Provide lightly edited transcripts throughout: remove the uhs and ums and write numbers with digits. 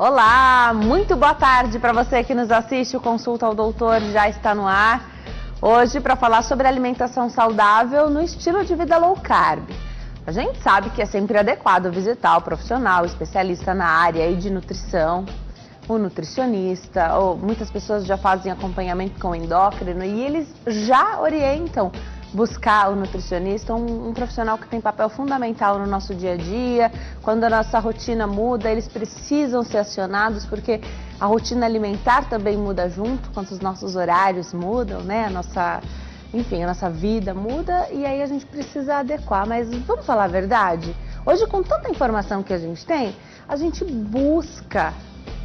Olá, muito boa tarde para você que nos assiste. O Consulta ao Doutor já está no ar. Hoje para falar sobre alimentação saudável no estilo de vida low carb. A gente sabe que é sempre adequado visitar o profissional, especialista na área aí de nutrição, o nutricionista, ou muitas pessoas já fazem acompanhamento com o endócrino e eles já orientam buscar o nutricionista, um profissional que tem papel fundamental no nosso dia a dia. Quando a nossa rotina muda, eles precisam ser acionados, porque a rotina alimentar também muda junto, quando os nossos horários mudam, né? A nossa vida muda e aí a gente precisa adequar. Mas vamos falar a verdade? Hoje, com tanta informação que a gente busca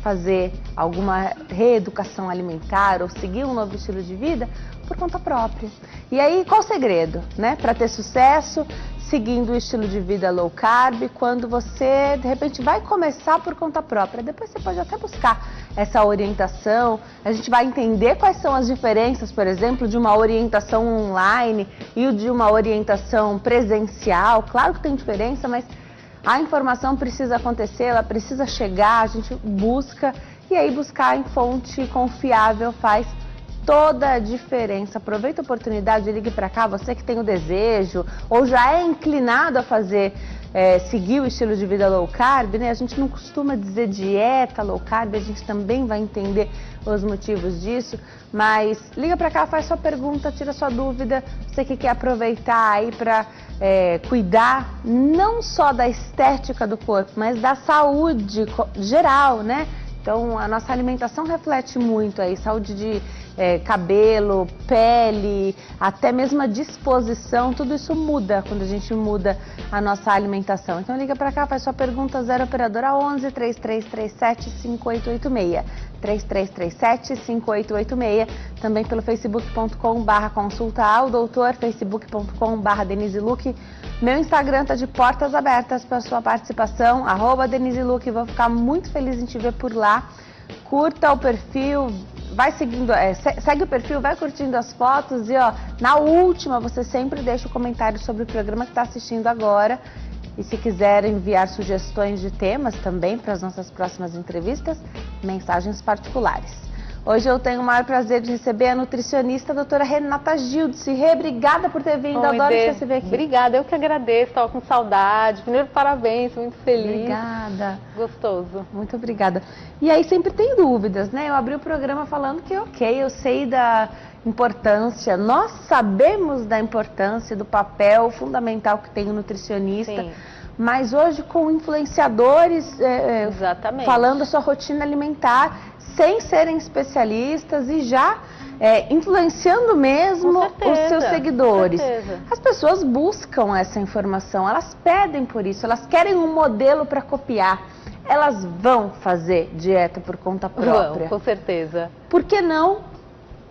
fazer alguma reeducação alimentar ou seguir um novo estilo de vida por conta própria. E aí, qual o segredo, né? Para ter sucesso seguindo o estilo de vida low carb, quando você, de repente, vai começar por conta própria. Depois você pode até buscar essa orientação. A gente vai entender quais são as diferenças, por exemplo, de uma orientação online e de uma orientação presencial. Claro que tem diferença, mas a informação precisa acontecer, ela precisa chegar, a gente busca, e aí buscar em fonte confiável faz toda a diferença. Aproveita a oportunidade, ligue para cá, você que tem o desejo ou já é inclinado a seguir o estilo de vida low carb, né? A gente não costuma dizer dieta low carb, a gente também vai entender os motivos disso, mas liga para cá, faz sua pergunta, tira sua dúvida, você que quer aproveitar aí para cuidar não só da estética do corpo, mas da saúde geral, né? Então, a nossa alimentação reflete muito aí, saúde de cabelo, pele, até mesmo a disposição, tudo isso muda quando a gente muda a nossa alimentação. Então, liga pra cá, faz sua pergunta, 0 operadora 11 3337 5886. 3337 5886, também pelo facebook.com/consulta ao doutor, facebook.com/Denise Luque. Meu Instagram tá de portas abertas para sua participação, @Denise Luque. Vou ficar muito feliz em te ver por lá. Curta o perfil, vai seguindo, segue o perfil, vai curtindo as fotos e na última você sempre deixa o comentário sobre o programa que está assistindo agora. E se quiser enviar sugestões de temas também para as nossas próximas entrevistas, mensagens particulares. Hoje eu tenho o maior prazer de receber a nutricionista, a doutora Renata Gildes. Rê, obrigada por ter vindo, adoro te receber aqui. Obrigada, eu que agradeço, estava com saudade. Primeiro, parabéns, muito feliz. Obrigada. Gostoso. Muito obrigada. E aí sempre tem dúvidas, né? Eu abri o programa falando que eu sei da importância, nós sabemos da importância, do papel fundamental que tem o nutricionista. Sim. Mas hoje com influenciadores falando a sua rotina alimentar, sem serem especialistas e já influenciando mesmo os seus seguidores. As pessoas buscam essa informação, elas pedem por isso, elas querem um modelo para copiar. Elas vão fazer dieta por conta própria. Vão, com certeza. Por que não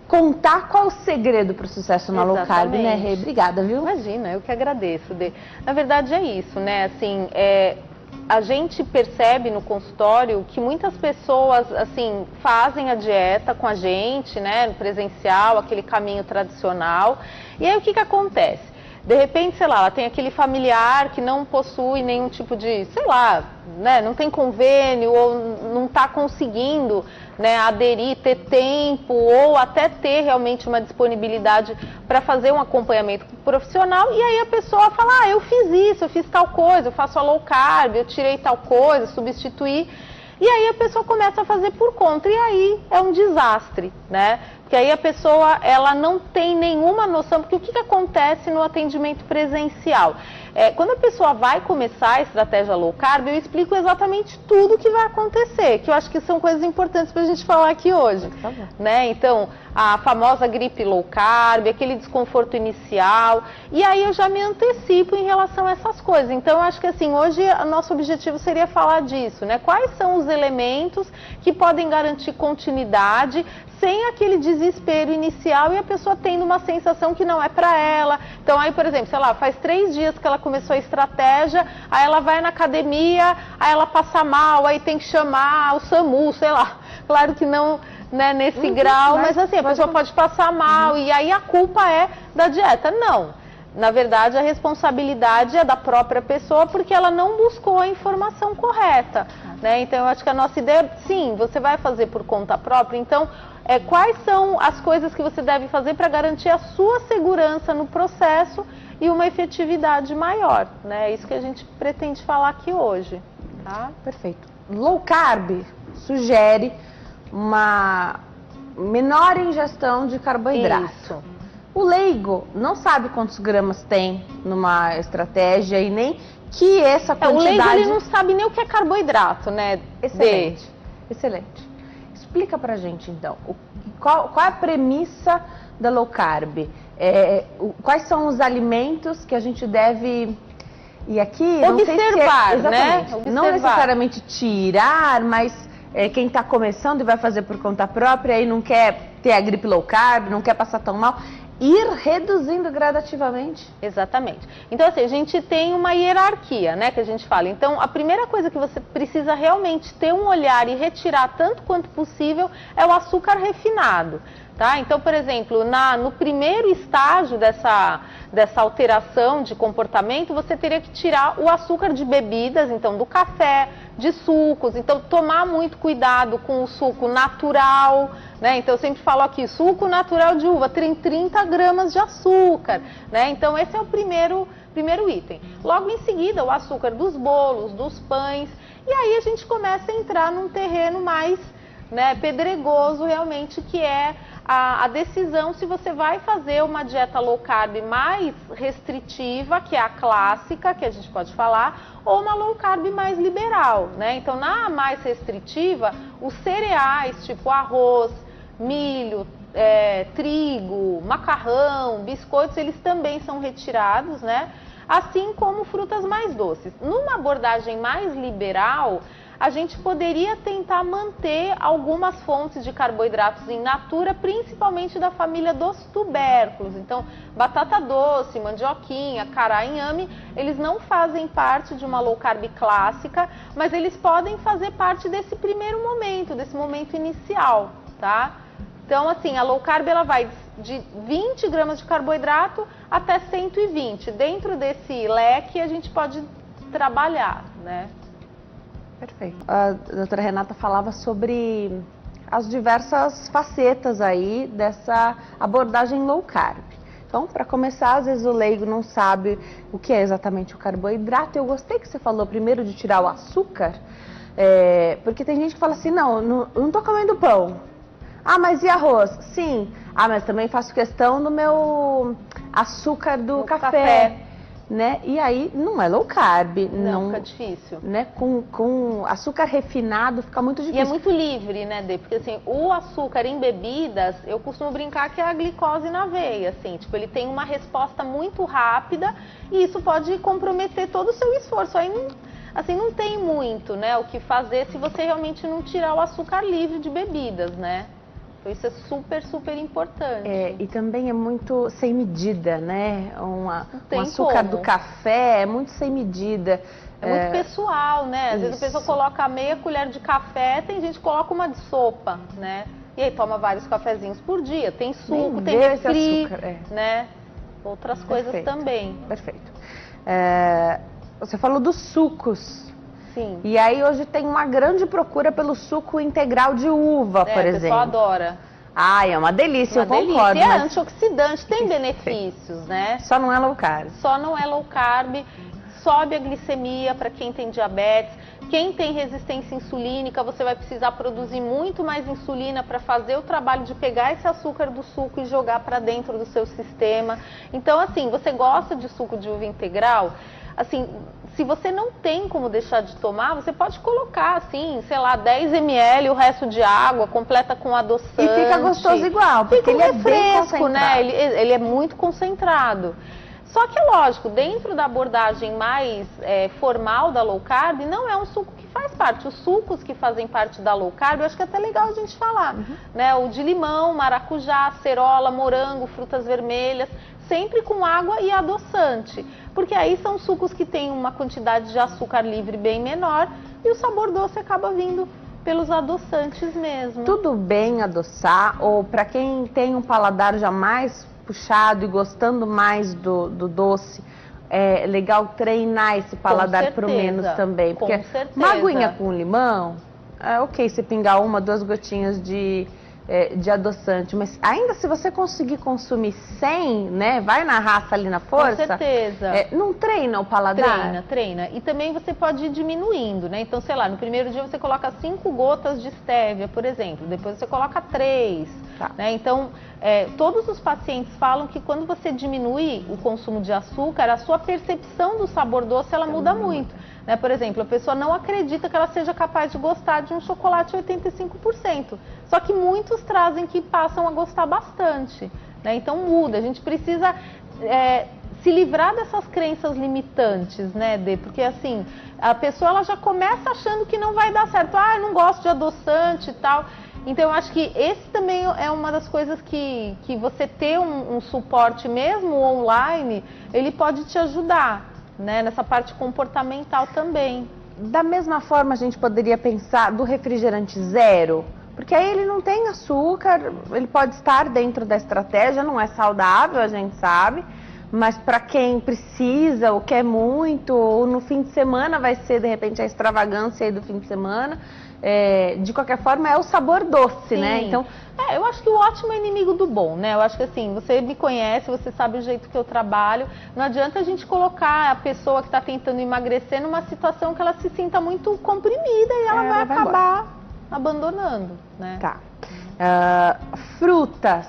contar qual o segredo para o sucesso na low carb, né, Rê? Obrigada, viu? Imagina, eu que agradeço. Na verdade é isso, né? Assim, a gente percebe no consultório que muitas pessoas, assim, fazem a dieta com a gente, né, no presencial, aquele caminho tradicional. E aí o que acontece? De repente, sei lá, ela tem aquele familiar que não possui nenhum tipo de, sei lá, né, não tem convênio ou não está conseguindo, né, aderir, ter tempo ou até ter realmente uma disponibilidade para fazer um acompanhamento profissional. E aí a pessoa fala, eu fiz isso, eu fiz tal coisa, eu faço a low carb, eu tirei tal coisa, substituí. E aí a pessoa começa a fazer por conta, e aí é um desastre, né? Porque aí a pessoa, ela não tem nenhuma noção, porque o que acontece no atendimento presencial? Quando a pessoa vai começar a estratégia low carb, eu explico exatamente tudo o que vai acontecer, que eu acho que são coisas importantes para a gente falar aqui hoje, né? Então, a famosa gripe low carb, aquele desconforto inicial, e aí eu já me antecipo em relação a essas coisas. Então, eu acho que assim, hoje o nosso objetivo seria falar disso, né? Quais são os elementos que podem garantir continuidade, sem aquele desespero inicial e a pessoa tendo uma sensação que não é para ela. Então aí, por exemplo, sei lá, faz 3 dias que ela começou a estratégia, aí ela vai na academia, aí ela passa mal, aí tem que chamar o SAMU, sei lá. Claro que não, né, nesse grau, mas assim, a pessoa pode passar mal e aí a culpa é da dieta. Não. na verdade, a responsabilidade é da própria pessoa, porque ela não buscou a informação correta, né? Então, eu acho que a nossa ideia, sim, você vai fazer por conta própria, então, quais são as coisas que você deve fazer para garantir a sua segurança no processo e uma efetividade maior, né? É isso que a gente pretende falar aqui hoje, tá? Perfeito. Low carb sugere uma menor ingestão de carboidrato. Isso. O leigo não sabe quantos gramas tem numa estratégia e nem que essa quantidade... O leigo, ele não sabe nem o que é carboidrato, né? Excelente, excelente. Explica pra gente, então, qual é a premissa da low carb? Quais são os alimentos que a gente deve... E aqui, observar, né? Observar. Não necessariamente tirar, mas quem está começando e vai fazer por conta própria e não quer ter a gripe low carb, não quer passar tão mal, ir reduzindo gradativamente. Exatamente. Então, assim, a gente tem uma hierarquia, né, que a gente fala. Então, a primeira coisa que você precisa realmente ter um olhar e retirar tanto quanto possível é o açúcar refinado. Tá? Então, por exemplo, no primeiro estágio dessa alteração de comportamento, você teria que tirar o açúcar de bebidas, então do café, de sucos. Então, tomar muito cuidado com o suco natural, né? Então, eu sempre falo aqui, suco natural de uva, tem 30 gramas de açúcar, né? Então, esse é o primeiro item. Logo em seguida, o açúcar dos bolos, dos pães, e aí a gente começa a entrar num terreno mais, né, pedregoso realmente, que é a decisão se você vai fazer uma dieta low carb mais restritiva, que é a clássica, que a gente pode falar, ou uma low carb mais liberal, né? Então, na mais restritiva, os cereais, tipo arroz, milho, trigo, macarrão, biscoitos, eles também são retirados, né? Assim como frutas mais doces. Numa abordagem mais liberal, a gente poderia tentar manter algumas fontes de carboidratos in natura, principalmente da família dos tubérculos. Então, batata doce, mandioquinha, cará, inhame, eles não fazem parte de uma low carb clássica, mas eles podem fazer parte desse primeiro momento, desse momento inicial, tá? Então, assim, a low carb ela vai de 20 gramas de carboidrato até 120. Dentro desse leque, a gente pode trabalhar, né? Perfeito. A doutora Renata falava sobre as diversas facetas aí dessa abordagem low carb. Então, para começar, às vezes o leigo não sabe o que é exatamente o carboidrato. Eu gostei que você falou primeiro de tirar o açúcar, porque tem gente que fala assim, não tô comendo pão. Ah, mas e arroz? Sim. Ah, mas também faço questão do meu açúcar do café. Né? E aí não é low carb, não fica difícil, né? Com açúcar refinado fica muito difícil. E é muito livre, né, Dê? Porque assim, o açúcar em bebidas, eu costumo brincar que é a glicose na veia, assim, tipo, ele tem uma resposta muito rápida e isso pode comprometer todo o seu esforço. Aí não tem muito, né, o que fazer se você realmente não tirar o açúcar livre de bebidas, né? Então isso é super, super importante. E também é muito sem medida, né? Um açúcar do café é muito sem medida. É muito pessoal, né? Às vezes a pessoa coloca meia colher de café, tem gente que coloca uma de sopa, né? E aí toma vários cafezinhos por dia. Tem suco, tem refri, né? Outras coisas também. Perfeito. Você falou dos sucos. Sim. E aí hoje tem uma grande procura pelo suco integral de uva, por exemplo. O pessoal adora. Ai, é uma delícia, eu concordo. E é antioxidante, tem benefícios, né? Só não é low carb. Só não é low carb, sobe a glicemia para quem tem diabetes. Quem tem resistência insulínica, você vai precisar produzir muito mais insulina para fazer o trabalho de pegar esse açúcar do suco e jogar para dentro do seu sistema. Então, assim, você gosta de suco de uva integral? Assim, se você não tem como deixar de tomar, você pode colocar, assim, sei lá, 10 ml, o resto de água, completa com adoçante. E fica gostoso igual, porque ele é bem concentrado. Né? Ele é muito concentrado. Só que, lógico, dentro da abordagem mais formal da low carb, não é um suco que faz parte. Os sucos que fazem parte da low carb, eu acho que é até legal a gente falar, né? O de limão, maracujá, acerola, morango, frutas vermelhas, sempre com água e adoçante. Porque aí são sucos que têm uma quantidade de açúcar livre bem menor e o sabor doce acaba vindo pelos adoçantes mesmo. Tudo bem adoçar, ou para quem tem um paladar já mais puxado e gostando mais do doce, é legal treinar esse paladar para o menos também. Porque uma aguinha com limão, ok, você pingar 1, 2 gotinhas de adoçante, mas ainda se você conseguir consumir sem, né, vai na raça ali na força. Com certeza. Não treina o paladar? Treina. E também você pode ir diminuindo, né? Então, sei lá, no primeiro dia você coloca 5 gotas de estévia, por exemplo, depois você coloca 3. Tá. Né? Então, todos os pacientes falam que quando você diminui o consumo de açúcar, a sua percepção do sabor doce, ela muda muito. Né? Por exemplo, a pessoa não acredita que ela seja capaz de gostar de um chocolate 85%. Só que muitos trazem que passam a gostar bastante. Né? Então, muda. A gente precisa se livrar dessas crenças limitantes, né, Dê? Porque, assim, a pessoa ela já começa achando que não vai dar certo. Eu não gosto de adoçante e tal. Então, eu acho que esse também é uma das coisas que você ter um suporte mesmo online, ele pode te ajudar, né, nessa parte comportamental também. Da mesma forma, a gente poderia pensar do refrigerante zero, porque aí ele não tem açúcar, ele pode estar dentro da estratégia, não é saudável, a gente sabe, mas para quem precisa ou quer muito, ou no fim de semana vai ser, de repente, a extravagância aí do fim de semana, de qualquer forma, é o sabor doce, Sim. né? Então, eu acho que o ótimo é inimigo do bom, né? Eu acho que assim, você me conhece, você sabe o jeito que eu trabalho. Não adianta a gente colocar a pessoa que está tentando emagrecer numa situação que ela se sinta muito comprimida e ela vai acabar abandonando, né? Tá. Frutas.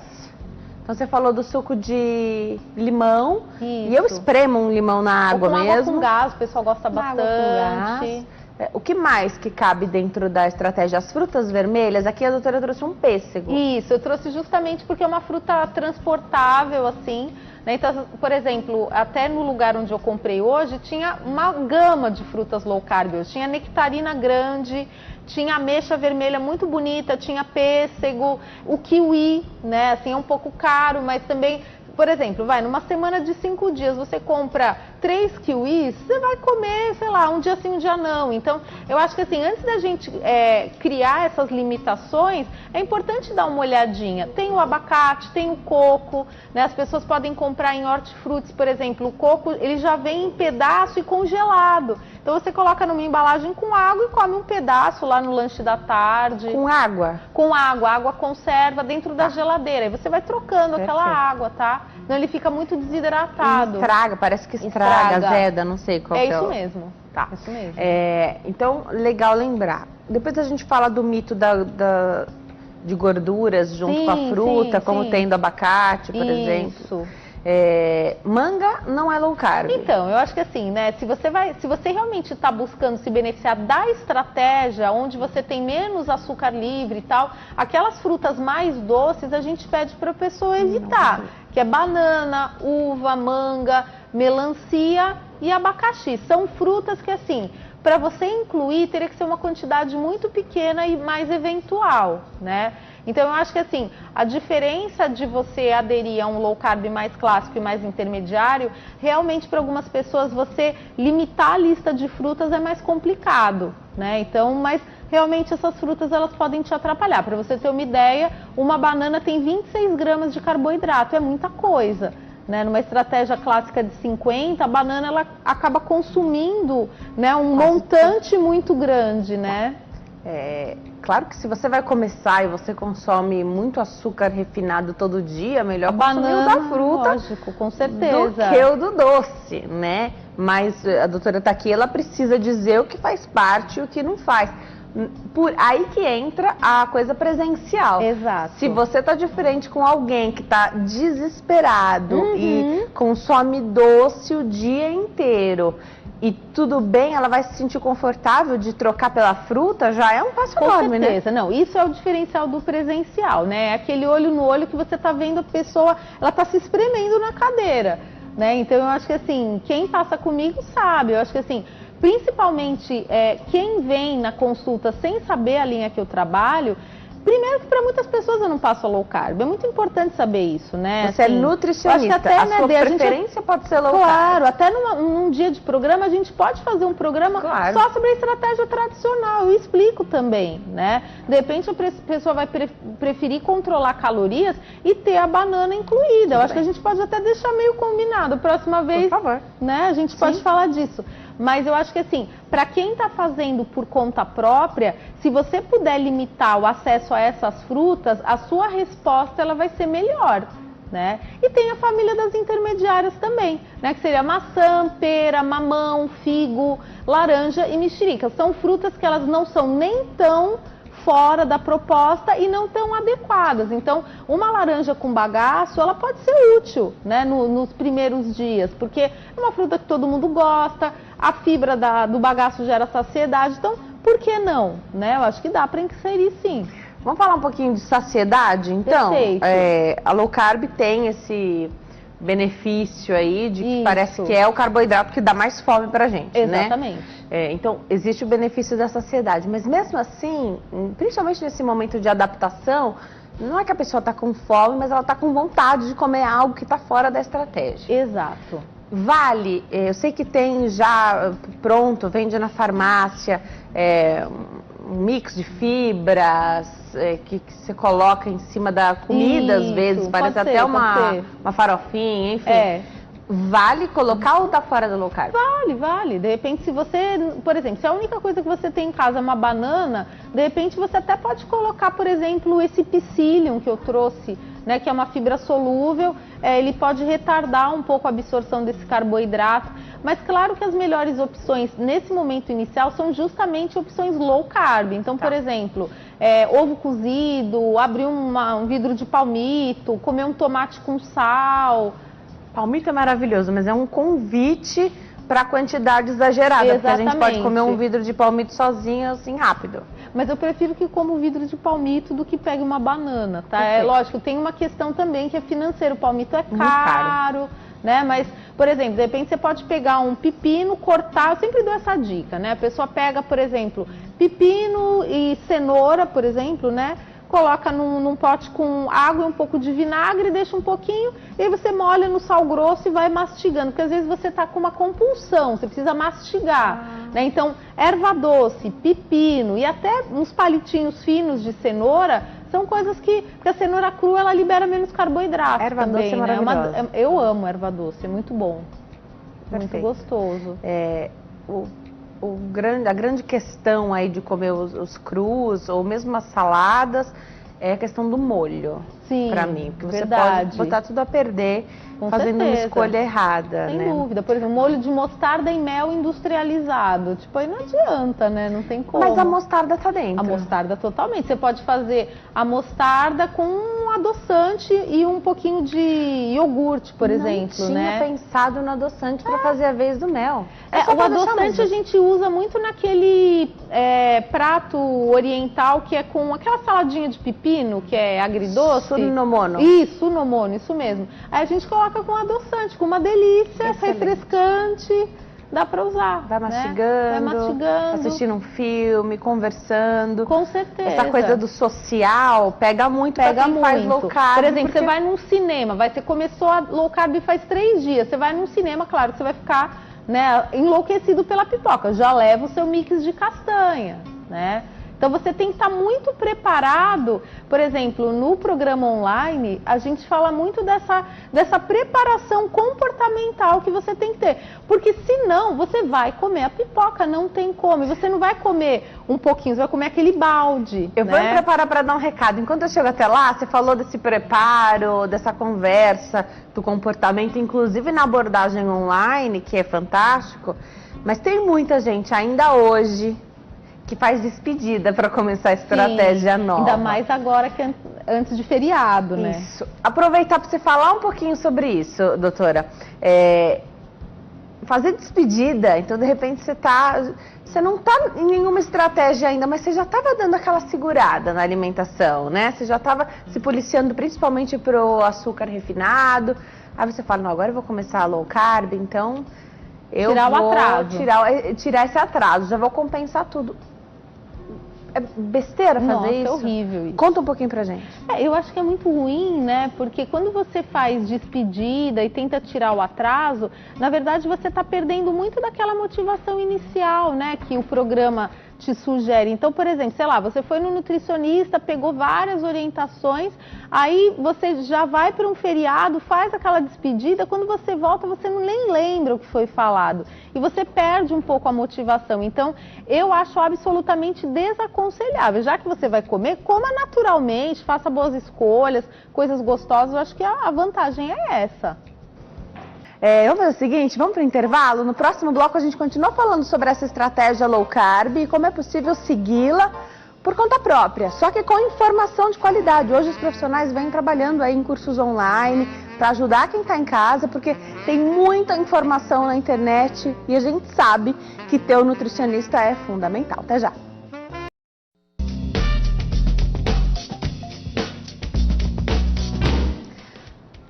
Então você falou do suco de limão. Isso. E eu espremo um limão na água mesmo. Água com gás, o pessoal gosta bastante. O que mais que cabe dentro da estratégia? As frutas vermelhas, aqui a doutora trouxe um pêssego. Isso, eu trouxe justamente porque é uma fruta transportável, assim, né? Então, por exemplo, até no lugar onde eu comprei hoje, tinha uma gama de frutas low carb. Tinha nectarina grande, tinha ameixa vermelha muito bonita, tinha pêssego, o kiwi, né? Assim, é um pouco caro, mas também... Por exemplo, numa semana de 5 dias, você compra 3 kiwis, você vai comer, sei lá, um dia sim, um dia não. Então, eu acho que assim, antes da gente criar essas limitações, é importante dar uma olhadinha. Tem o abacate, tem o coco, né? As pessoas podem comprar em hortifrutis, por exemplo, o coco, ele já vem em pedaço e congelado. Então, você coloca numa embalagem com água e come um pedaço lá no lanche da tarde. Com água? Com água. A água conserva dentro da geladeira. Aí você vai trocando aquela água, tá? Então ele fica muito desidratado. Estraga, parece que estraga, azeda, não sei qual é. É isso mesmo. Tá. Isso mesmo. Então, legal lembrar. Depois a gente fala do mito de gorduras junto com a fruta, como tem do abacate, por exemplo. Isso. Manga não é low carb. Então, eu acho que assim, né, se você realmente está buscando se beneficiar da estratégia, onde você tem menos açúcar livre e tal, aquelas frutas mais doces a gente pede para a pessoa evitar, que é banana, uva, manga, melancia e abacaxi. São frutas que assim, para você incluir, teria que ser uma quantidade muito pequena e mais eventual, né? Então, eu acho que assim, a diferença de você aderir a um low carb mais clássico e mais intermediário, realmente para algumas pessoas você limitar a lista de frutas é mais complicado, né? Então, mas realmente essas frutas elas podem te atrapalhar. Para você ter uma ideia, uma banana tem 26 gramas de carboidrato, é muita coisa. Né, numa estratégia clássica de 50, a banana ela acaba consumindo, né, um montante muito grande, né? Claro que se você vai começar e você consome muito açúcar refinado todo dia, melhor consumir o da fruta, lógico, com certeza, do que o do doce, né? Mas a doutora tá aqui, ela precisa dizer o que faz parte e o que não faz. Por aí que entra a coisa presencial. Exato. Se você tá de frente com alguém que tá desesperado e consome doce o dia inteiro e tudo bem, ela vai se sentir confortável de trocar pela fruta, já é um passo enorme, né? Com certeza, não, isso é o diferencial do presencial, né? É aquele olho no olho que você tá vendo a pessoa, ela tá se espremendo na cadeira, né? Então eu acho que assim, quem passa comigo sabe, eu acho que assim, principalmente quem vem na consulta sem saber a linha que eu trabalho, Primeiro que para muitas pessoas eu não passo a low carb, é muito importante saber isso, né? Você é nutricionista, acho que até, a sua preferência pode ser low carb. Claro, até num dia de programa a gente pode fazer um programa só sobre a estratégia tradicional, eu explico também, né? De repente a pessoa vai preferir controlar calorias e ter a banana incluída. Eu acho que a gente pode até deixar meio combinado, próxima vez, por favor, né? A gente pode falar disso. Mas eu acho que assim, para quem está fazendo por conta própria, se você puder limitar o acesso a essas frutas, a sua resposta ela vai ser melhor, né? E tem a família das intermediárias também, né? Que seria maçã, pera, mamão, figo, laranja e mexerica. São frutas que elas não são nem tão fora da proposta e não tão adequadas. Então, uma laranja com bagaço, ela pode ser útil, né, nos primeiros dias, porque é uma fruta que todo mundo gosta, a fibra do bagaço gera saciedade, então, por que não? Né? Eu acho que dá para inserir sim. Vamos falar um pouquinho de saciedade, então? Perfeito. A low carb tem esse benefício aí de que Isso. parece que é o carboidrato que dá mais fome pra gente, Exatamente. né? Então, existe o benefício da saciedade, mas mesmo assim, principalmente nesse momento de adaptação, não é que a pessoa está com fome, mas ela está com vontade de comer algo que está fora da estratégia. Exato. Vale, eu sei que tem já pronto, vende na farmácia, um mix de fibras que você coloca em cima da comida, às vezes, parece até uma farofinha, enfim. Vale colocar ou tá fora da low carb? Vale. De repente, se você, por exemplo, se a única coisa que você tem em casa é uma banana, de repente você até pode colocar, por exemplo, esse psyllium que eu trouxe, né, que é uma fibra solúvel, ele pode retardar um pouco a absorção desse carboidrato, mas claro que as melhores opções nesse momento inicial são justamente opções low carb. Então, por exemplo, ovo cozido, abrir um vidro de palmito, comer um tomate com sal. Palmito é maravilhoso, mas é um convite para quantidade exagerada, Exatamente. porque a gente pode comer um vidro de palmito sozinho, assim, rápido. Mas eu prefiro que coma um vidro de palmito do que pegue uma banana, tá? Perfeito. É lógico, tem uma questão também que é financeira, o palmito é caro, né? Mas, por exemplo, de repente você pode pegar um pepino, cortar, eu sempre dou essa dica, né? A pessoa pega, por exemplo, pepino e cenoura, por exemplo, né? Coloca num pote com água e um pouco de vinagre, deixa um pouquinho, e aí você molha no sal grosso e vai mastigando, porque às vezes você está com uma compulsão, você precisa mastigar, né? Então, erva doce, pepino e até uns palitinhos finos de cenoura, são coisas porque a cenoura crua, ela libera menos carboidrato Erva também, doce é né? maravilhosa. Eu amo erva doce, é muito bom, muito gostoso. A grande questão aí de comer os crus ou mesmo as saladas é a questão do molho. Sim, pra mim, porque você verdade. pode botar tudo a perder fazendo uma certeza. escolha errada, Sem né? dúvida. Por exemplo, molho de mostarda e mel industrializado. Tipo, aí não adianta, né? Não tem como. Mas a mostarda tá dentro. A mostarda totalmente. Você pode fazer a mostarda com um adoçante e um pouquinho de iogurte, por exemplo, né? Tinha pensado no adoçante para fazer a vez do mel. O adoçante a gente usa muito naquele prato oriental que é com aquela saladinha de pepino, que é agridoce. Surinomono. Isso, sunomono, isso mesmo. Aí a gente coloca com adoçante, com uma delícia, refrescante, dá pra usar. Vai mastigando, assistindo um filme, conversando. Com certeza. Essa coisa do social pega muito pra quem faz low carb. Por exemplo, você vai num cinema, você começou a low carb faz 3 dias, você vai num cinema, claro que você vai ficar, né, enlouquecido pela pipoca. Já leva o seu mix de castanha, né? Então você tem que estar muito preparado. Por exemplo, no programa online, a gente fala muito dessa preparação comportamental que você tem que ter. Porque senão você vai comer a pipoca, não tem como. E você não vai comer um pouquinho, você vai comer aquele balde. Eu vou me preparar para dar um recado. Enquanto eu chego até lá, você falou desse preparo, dessa conversa, do comportamento, inclusive na abordagem online, que é fantástico. Mas tem muita gente ainda hoje que faz despedida para começar a estratégia nova. Ainda mais agora que antes de feriado, né? Isso. Aproveitar para você falar um pouquinho sobre isso, doutora. Fazer despedida, então de repente você não está em nenhuma estratégia ainda, mas você já estava dando aquela segurada na alimentação, né? Você já estava se policiando principalmente para o açúcar refinado. Aí você fala, não, agora eu vou começar a low carb, então eu vou tirar esse atraso, já vou compensar tudo. é besteira fazer Nossa, isso? É horrível isso. Conta um pouquinho pra gente. Eu acho que é muito ruim, né? Porque quando você faz despedida e tenta tirar o atraso, na verdade você está perdendo muito daquela motivação inicial, né? Que o programa te sugere. Então, por exemplo, sei lá, você foi no nutricionista, pegou várias orientações, aí você já vai para um feriado, faz aquela despedida, quando você volta você nem lembra o que foi falado. E você perde um pouco a motivação. Então, eu acho absolutamente desaconselhável. Já que você vai comer, coma naturalmente, faça boas escolhas, coisas gostosas. Eu acho que a vantagem é essa. Vamos fazer o seguinte, vamos para o intervalo? No próximo bloco a gente continua falando sobre essa estratégia low carb e como é possível segui-la por conta própria, só que com informação de qualidade. Hoje os profissionais vêm trabalhando aí em cursos online para ajudar quem está em casa, porque tem muita informação na internet e a gente sabe que ter um nutricionista é fundamental. Até já!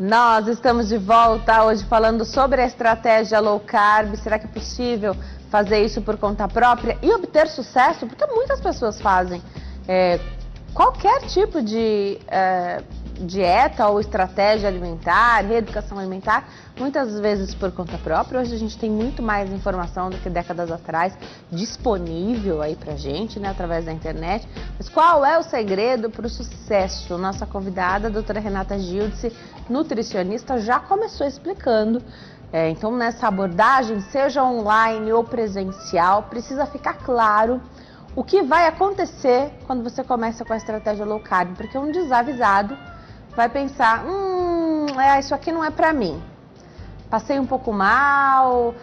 Nós estamos de volta hoje falando sobre a estratégia low carb. Será que é possível fazer isso por conta própria e obter sucesso? Porque muitas pessoas fazem qualquer tipo de dieta ou estratégia alimentar, reeducação alimentar, muitas vezes por conta própria. Hoje a gente tem muito mais informação do que décadas atrás disponível aí pra gente, né, através da internet. Mas qual é o segredo para o sucesso? Nossa convidada, a doutora Renata Gildice, nutricionista, já começou explicando. Então, nessa abordagem, seja online ou presencial, precisa ficar claro o que vai acontecer quando você começa com a estratégia low carb, porque um desavisado vai pensar, isso aqui não é pra mim. Passei um pouco mal,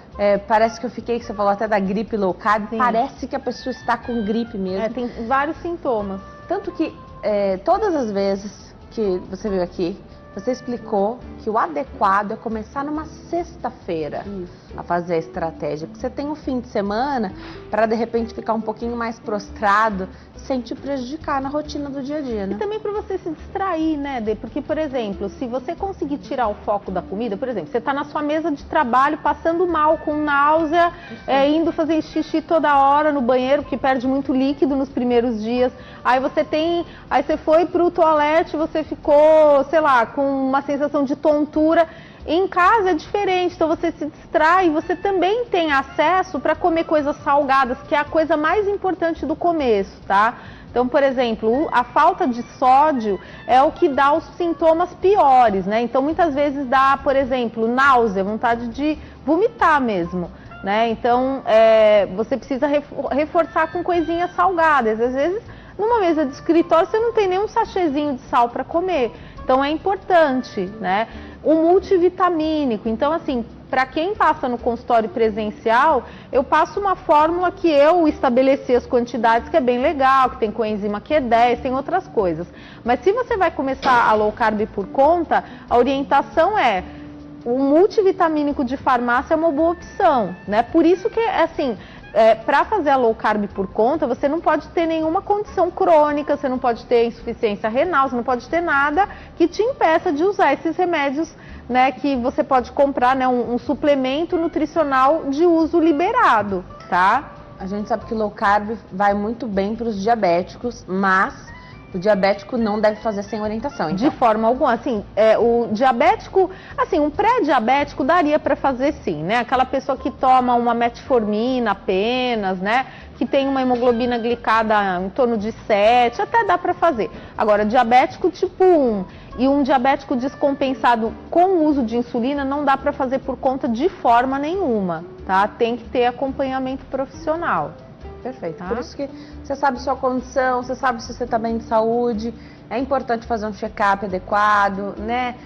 parece que eu fiquei, que você falou até da gripe low carb, sim. Parece que a pessoa está com gripe mesmo. Tem vários sintomas. Tanto que todas as vezes que você veio aqui, você explicou que o adequado é começar numa sexta-feira a fazer a estratégia. Porque você tem um fim de semana para de repente ficar um pouquinho mais prostrado sem te prejudicar na rotina do dia a dia, né? E também para você se distrair, né, Dê? Porque, por exemplo, se você conseguir tirar o foco da comida, por exemplo, você está na sua mesa de trabalho passando mal, com náusea, indo fazer xixi toda hora no banheiro, que perde muito líquido nos primeiros dias. Aí você foi pro toalete, você ficou, sei lá, com uma sensação de tontura. Em casa é diferente, então você se distrai, você também tem acesso para comer coisas salgadas, que é a coisa mais importante do começo, tá? Então, por exemplo, a falta de sódio é o que dá os sintomas piores, né? Então, muitas vezes dá, por exemplo, náusea, vontade de vomitar mesmo, né? Então, você precisa reforçar com coisinhas salgadas. Às vezes, numa mesa de escritório, você não tem nenhum sachêzinho de sal para comer. Então, é importante, né? O multivitamínico. Então, assim, para quem passa no consultório presencial, eu passo uma fórmula que eu estabeleci as quantidades, que é bem legal, que tem coenzima Q10, tem outras coisas. Mas se você vai começar a low carb por conta, a orientação é o multivitamínico de farmácia é uma boa opção, né? Por isso que, assim, para fazer a low carb por conta, você não pode ter nenhuma condição crônica, você não pode ter insuficiência renal, você não pode ter nada que te impeça de usar esses remédios, né, que você pode comprar, né, um suplemento nutricional de uso liberado, tá? A gente sabe que low carb vai muito bem para os diabéticos, mas o diabético não deve fazer sem orientação, então. De forma alguma, assim, o diabético, assim, um pré-diabético daria para fazer sim, né? Aquela pessoa que toma uma metformina apenas, né? Que tem uma hemoglobina glicada em torno de 7, até dá para fazer. Agora, diabético tipo 1 e um diabético descompensado com o uso de insulina não dá para fazer por conta de forma nenhuma, tá? Tem que ter acompanhamento profissional. Perfeito. Tá? Por isso que você sabe sua condição, você sabe se você está bem de saúde, é importante fazer um check-up adequado, né?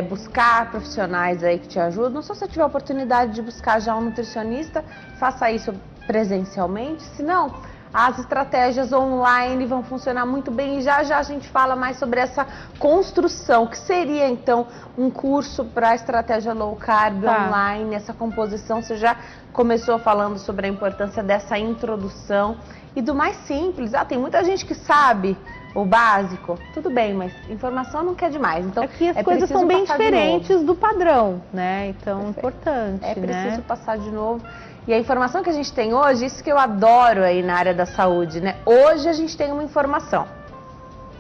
Buscar profissionais aí que te ajudam. Se você tiver a oportunidade de buscar já um nutricionista, faça isso presencialmente, senão as estratégias online vão funcionar muito bem e já já a gente fala mais sobre essa construção, que seria então um curso para a estratégia low carb online, essa composição. Você já começou falando sobre a importância dessa introdução e do mais simples. Tem muita gente que sabe o básico, tudo bem, mas informação não quer demais. Então, que as coisas são bem diferentes do padrão, né? Então, é importante, é preciso passar de novo. E a informação que a gente tem hoje, isso que eu adoro aí na área da saúde, né? Hoje a gente tem uma informação.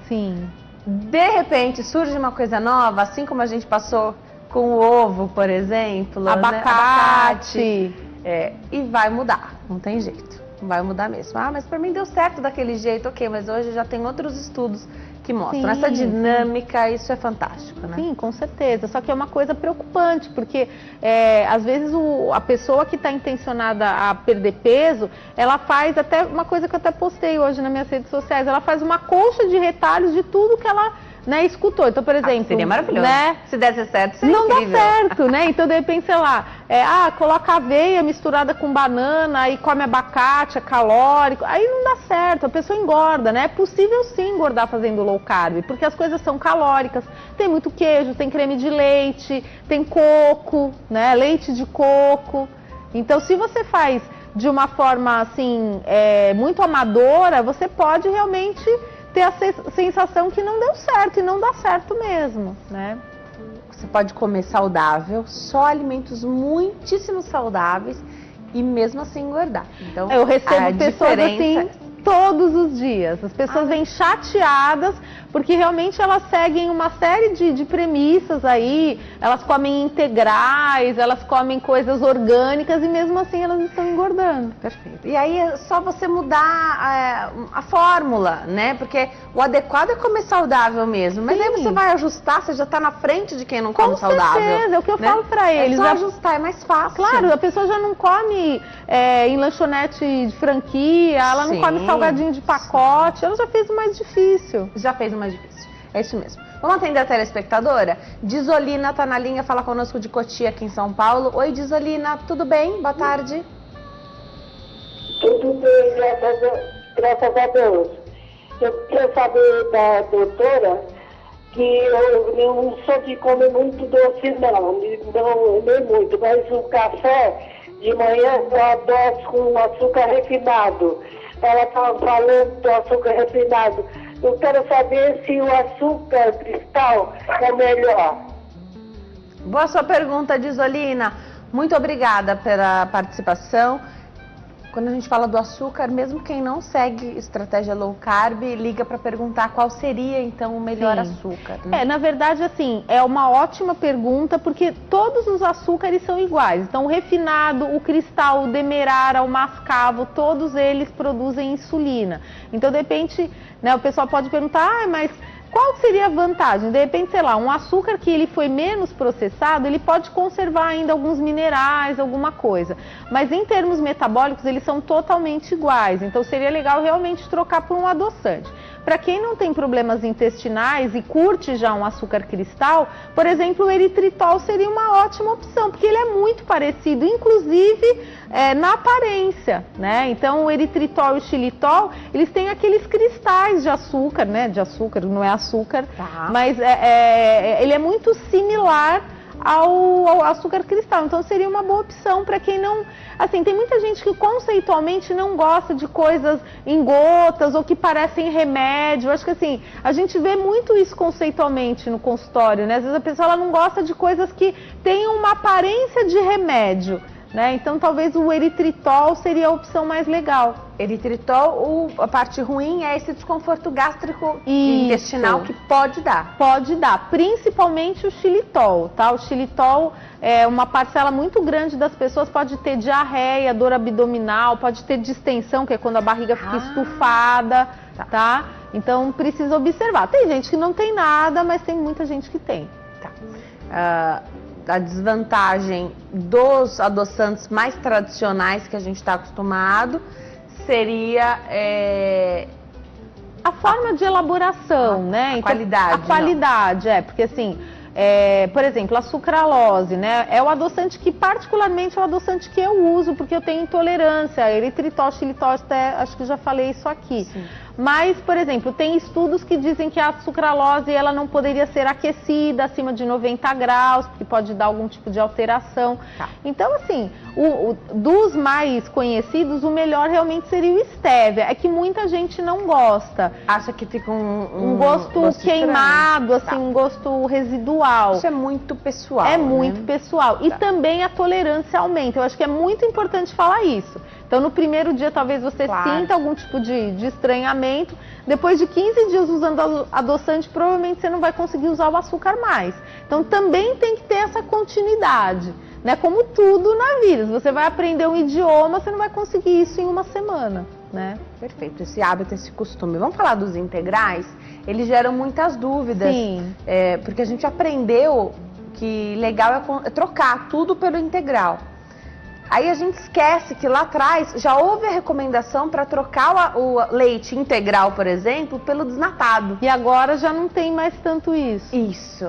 Sim. De repente surge uma coisa nova, assim como a gente passou com o ovo, por exemplo. Abacate. Né? E vai mudar, não tem jeito. Vai mudar mesmo. Ah, mas para mim deu certo daquele jeito, ok, mas hoje já tem outros estudos que mostram. Sim, essa dinâmica, isso é fantástico, né? Sim, com certeza. Só que é uma coisa preocupante, porque às vezes a pessoa que está intencionada a perder peso, ela faz até uma coisa que eu até postei hoje nas minhas redes sociais, ela faz uma colcha de retalhos de tudo que ela escutou. Então, por exemplo, seria maravilhoso. Né? Se desse certo, seria não incrível. Dá certo, né? Então, de repente, sei lá, coloca aveia misturada com banana, aí come abacate, é calórico, aí não dá certo, a pessoa engorda, né? É possível sim engordar fazendo low carb, porque as coisas são calóricas, tem muito queijo, tem creme de leite, tem coco, né? Leite de coco. Então, se você faz de uma forma, assim, muito amadora, você pode realmente ter a sensação que não deu certo, e não dá certo mesmo, né? Você pode comer saudável, só alimentos muitíssimo saudáveis e mesmo assim engordar. Então, eu recebo pessoas assim todos os dias. As pessoas vêm chateadas porque realmente elas seguem uma série de premissas aí, elas comem integrais, elas comem coisas orgânicas e mesmo assim elas estão engordando. Perfeito. E aí é só você mudar a fórmula, né? Porque o adequado é comer saudável mesmo, mas aí você vai ajustar, você já está na frente de quem não come saudável. Com certeza, é o que eu falo pra eles. É só ajustar, é mais fácil. Claro, a pessoa já não come em lanchonete de franquia, ela não come salgadinho de pacote, ela já fez o mais difícil. Já fez o mais difícil, é isso mesmo. Vamos atender a telespectadora? Disolina está na linha, fala conosco de Cotia aqui em São Paulo. Oi, Disolina, tudo bem? Boa tarde. Tudo bem, graças a Deus. Eu queria saber da doutora que eu não sou de comer muito doce não nem muito, mas o café de manhã eu adoço com açúcar refinado. Ela estava falando do açúcar refinado. Eu quero saber se o açúcar cristal é melhor. Boa sua pergunta, Disolina. Muito obrigada pela participação. Quando a gente fala do açúcar, mesmo quem não segue estratégia low carb, liga para perguntar qual seria então o melhor açúcar. Né? Na verdade, assim, é uma ótima pergunta, porque todos os açúcares são iguais. Então, o refinado, o cristal, o demerara, o mascavo, todos eles produzem insulina. Então, de repente, né, o pessoal pode perguntar, mas qual seria a vantagem? De repente, sei lá, um açúcar que ele foi menos processado, ele pode conservar ainda alguns minerais, alguma coisa. Mas em termos metabólicos, eles são totalmente iguais. Então seria legal realmente trocar por um adoçante. Para quem não tem problemas intestinais e curte já um açúcar cristal, por exemplo, o eritritol seria uma ótima opção, porque ele é muito parecido, inclusive na aparência, né? Então o eritritol e o xilitol, eles têm aqueles cristais de açúcar, né? De açúcar, não é açúcar, mas ele é muito similar ao açúcar cristal, então seria uma boa opção para quem não... Assim, tem muita gente que conceitualmente não gosta de coisas em gotas ou que parecem remédio. Eu acho que assim, a gente vê muito isso conceitualmente no consultório, né? Às vezes a pessoa ela não gosta de coisas que tenham uma aparência de remédio, né? Então talvez o eritritol seria a opção mais legal. Eritritol, a parte ruim é esse desconforto gástrico e intestinal que pode dar. Pode dar, principalmente o xilitol, tá? O xilitol, uma parcela muito grande das pessoas pode ter diarreia, dor abdominal, pode ter distensão, que é quando a barriga fica estufada, tá? Então precisa observar. Tem gente que não tem nada, mas tem muita gente que tem. Tá. A desvantagem dos adoçantes mais tradicionais que a gente está acostumado seria a forma de elaboração, né? A qualidade. A qualidade, porque assim, por exemplo, a sucralose, né? É o adoçante que particularmente é o adoçante que eu uso, porque eu tenho intolerância a eritritol, xilitol, até acho que já falei isso aqui. Sim. Mas, por exemplo, tem estudos que dizem que a sucralose ela não poderia ser aquecida acima de 90 graus, porque pode dar algum tipo de alteração. Tá. Então, assim, dos mais conhecidos, o melhor realmente seria o stevia. É que muita gente não gosta. Acha que fica um gosto queimado, estranho. assim, um gosto residual. Isso é muito pessoal. É muito pessoal. E Tá. também a tolerância aumenta. Eu acho que é muito importante falar isso. Então, no primeiro dia, talvez você sinta algum tipo de estranhamento. Depois de 15 dias usando adoçante, provavelmente você não vai conseguir usar o açúcar mais. Então, também tem que ter essa continuidade, né? Como tudo na vida. Se você vai aprender um idioma, você não vai conseguir isso em uma semana, né? Perfeito, esse hábito, esse costume. Vamos falar dos integrais? Eles geram muitas dúvidas. Sim. Porque a gente aprendeu que legal é trocar tudo pelo integral. Aí a gente esquece que lá atrás já houve a recomendação para trocar o leite integral, por exemplo, pelo desnatado. E agora já não tem mais tanto isso. Isso.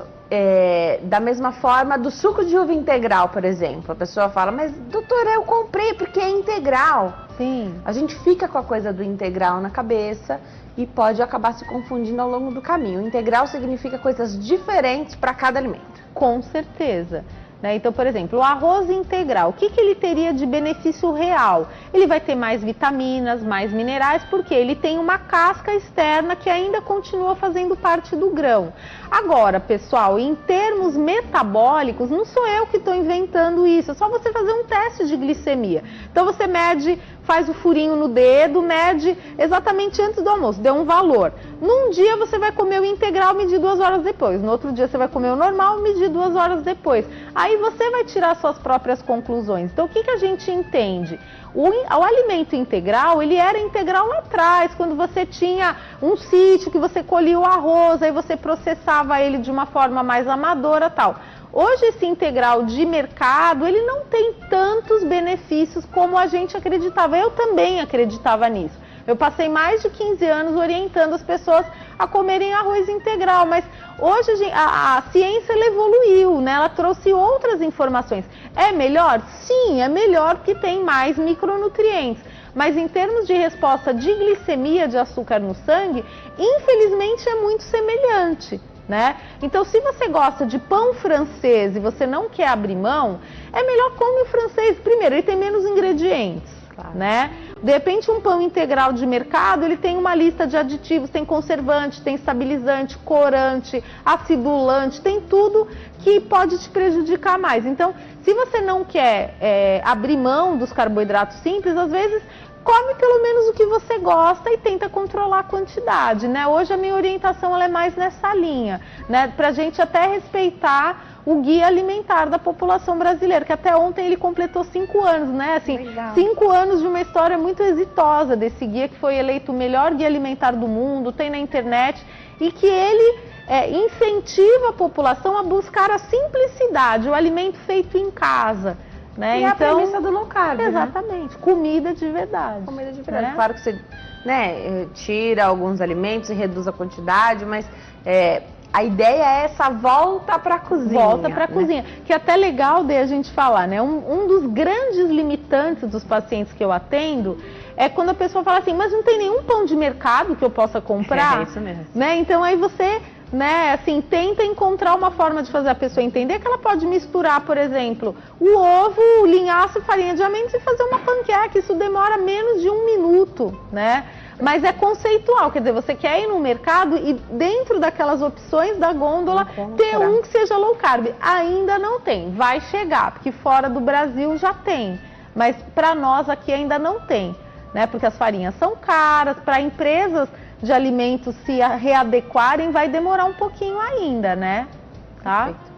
Da mesma forma do suco de uva integral, por exemplo. A pessoa fala, mas doutora, eu comprei porque é integral. Sim. A gente fica com a coisa do integral na cabeça e pode acabar se confundindo ao longo do caminho. Integral significa coisas diferentes para cada alimento. Com certeza. Então, por exemplo, o arroz integral, o que ele teria de benefício real? Ele vai ter mais vitaminas, mais minerais, porque ele tem uma casca externa que ainda continua fazendo parte do grão. Agora, pessoal, em termos metabólicos, não sou eu que estou inventando isso, é só você fazer um teste de glicemia. Então, você mede, faz o furinho no dedo, mede exatamente antes do almoço, deu um valor. Num dia você vai comer o integral, medir 2 horas depois. No outro dia você vai comer o normal, medir 2 horas depois. Aí você vai tirar suas próprias conclusões. Então, o que a gente entende? O alimento integral, ele era integral lá atrás, quando você tinha um sítio que você colhia o arroz, aí você processava ele de uma forma mais amadora e tal. Hoje esse integral de mercado, ele não tem tantos benefícios como a gente acreditava. Eu também acreditava nisso. Eu passei mais de 15 anos orientando as pessoas a comerem arroz integral, mas hoje a ciência ela evoluiu, né? Ela trouxe outras informações. É melhor? Sim, é melhor porque tem mais micronutrientes. Mas em termos de resposta de glicemia, de açúcar no sangue, infelizmente é muito semelhante. Né? Então, se você gosta de pão francês e você não quer abrir mão, é melhor comer o francês. Primeiro, ele tem menos ingredientes, né? De repente, um pão integral de mercado, ele tem uma lista de aditivos, tem conservante, tem estabilizante, corante, acidulante, tem tudo que pode te prejudicar mais. Então, se você não quer abrir mão dos carboidratos simples, às vezes come pelo menos o que você gosta e tenta controlar a quantidade, né? Hoje a minha orientação ela é mais nessa linha, né? Pra gente até respeitar o guia alimentar da população brasileira, que até ontem ele completou 5 anos, né? Assim, Legal. 5 anos de uma história muito exitosa desse guia, que foi eleito o melhor guia alimentar do mundo, tem na internet, e que ele incentiva a população a buscar a simplicidade, o alimento feito em casa. Né? E então, a premissa do low carb, exatamente, né? Comida de verdade. Comida de verdade. Né? Claro que você tira alguns alimentos e reduz a quantidade, mas a ideia é essa volta para a cozinha. Volta para a cozinha, que é até legal de a gente falar, né? Um dos grandes limitantes dos pacientes que eu atendo é quando a pessoa fala assim, mas não tem nenhum pão de mercado que eu possa comprar? É isso mesmo. Né? Então aí você... Né, assim, tenta encontrar uma forma de fazer a pessoa entender que ela pode misturar, por exemplo, o ovo, o linhaço, farinha de amêndoas e fazer uma panqueca. Isso demora menos de 1 minuto, né? Mas é conceitual, quer dizer, você quer ir no mercado e dentro daquelas opções da gôndola ter um que seja low carb. Ainda não tem, vai chegar, porque fora do Brasil já tem, mas para nós aqui ainda não tem, né? Porque as farinhas são caras, para empresas de alimentos se readequarem vai demorar um pouquinho ainda, né? Tá? Perfeito.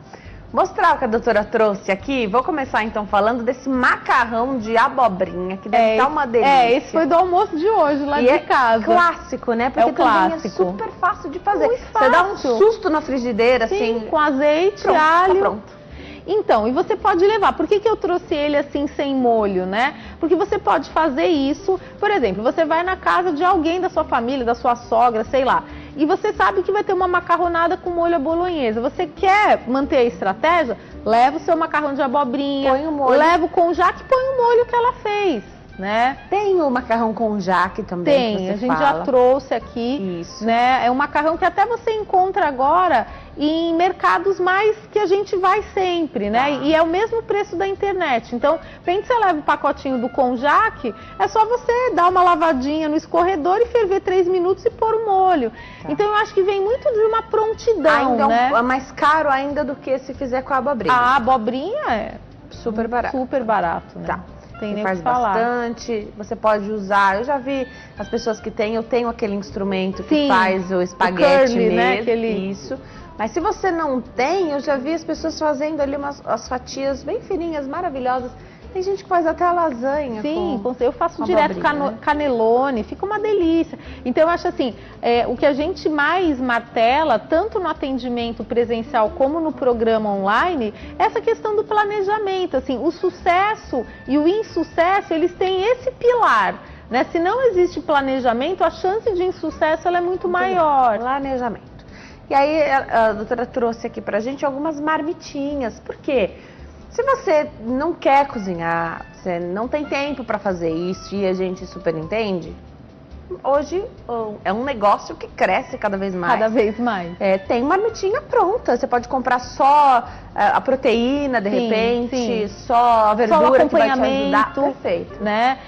Mostrar o que a doutora trouxe aqui, vou começar então falando desse macarrão de abobrinha, que deve estar uma delícia. Esse foi do almoço de hoje, lá de casa. Clássico, né? Porque também é super fácil de fazer. Você dá um susto na frigideira, sim, assim. Com azeite, pronto, alho. Tá pronto. Então, e você pode levar. Por que eu trouxe ele assim sem molho, né? Porque você pode fazer isso, por exemplo, você vai na casa de alguém da sua família, da sua sogra, sei lá, e você sabe que vai ter uma macarronada com molho à bolonhesa. Você quer manter a estratégia? Leva o seu macarrão de abobrinha, põe o molho. leva o conjac e põe o molho que ela fez. né? Tem o macarrão com jaque também. Tem, a gente já trouxe aqui. Isso. Né? É um macarrão que até você encontra agora em mercados mais que a gente vai sempre, né? E é o mesmo preço da internet. Então, frente você leva o pacotinho do conjac, é só você dar uma lavadinha no escorredor e ferver 3 minutos e pôr o molho. Então, eu acho que vem muito de uma prontidão, ainda né? É mais caro ainda do que se fizer com a abobrinha. A abobrinha é super barato. Super barato, né? Tá. Tem nem faz o que falar. bastante, você pode usar. Eu já vi as pessoas que têm, eu tenho aquele instrumento que faz o espaguete curly, mesmo, né? Isso. Mas se você não tem, eu já vi as pessoas fazendo ali as fatias bem fininhas, maravilhosas. Tem gente que faz até a lasanha. Sim, eu faço com direto né? canelone, fica uma delícia. Então eu acho assim, o que a gente mais martela, tanto no atendimento presencial como no programa online, é essa questão do planejamento. Assim, o sucesso e o insucesso, eles têm esse pilar. Né? Se não existe planejamento, a chance de insucesso ela é muito maior. Planejamento. E aí a doutora trouxe aqui pra gente algumas marmitinhas. Por quê? Se você não quer cozinhar, você não tem tempo para fazer isso e a gente super entende, hoje é um negócio que cresce cada vez mais. Cada vez mais. Tem marmitinha pronta, você pode comprar só a proteína, de repente, só a verdura só o que vai te ajudar. acompanhamento, Perfeito. Né?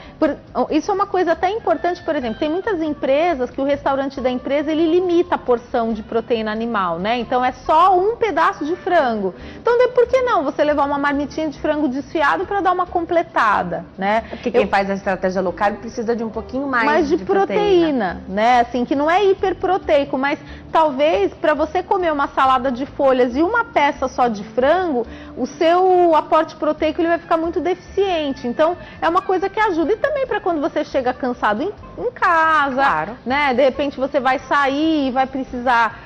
Isso é uma coisa até importante, por exemplo, tem muitas empresas que o restaurante da empresa ele limita a porção de proteína animal, né? Então é só um pedaço de frango. Então por que não você levar uma marmitinha de frango desfiado para dar uma completada, né? Porque quem faz a estratégia low carb precisa de um pouquinho mais de proteína, né? Assim, que não é hiperproteico, mas talvez para você comer uma salada de folhas e uma peça só de frango, o seu aporte proteico ele vai ficar muito deficiente. Então é uma coisa que ajuda. E também para quando você chega cansado em casa, claro, né? De repente você vai sair e vai precisar,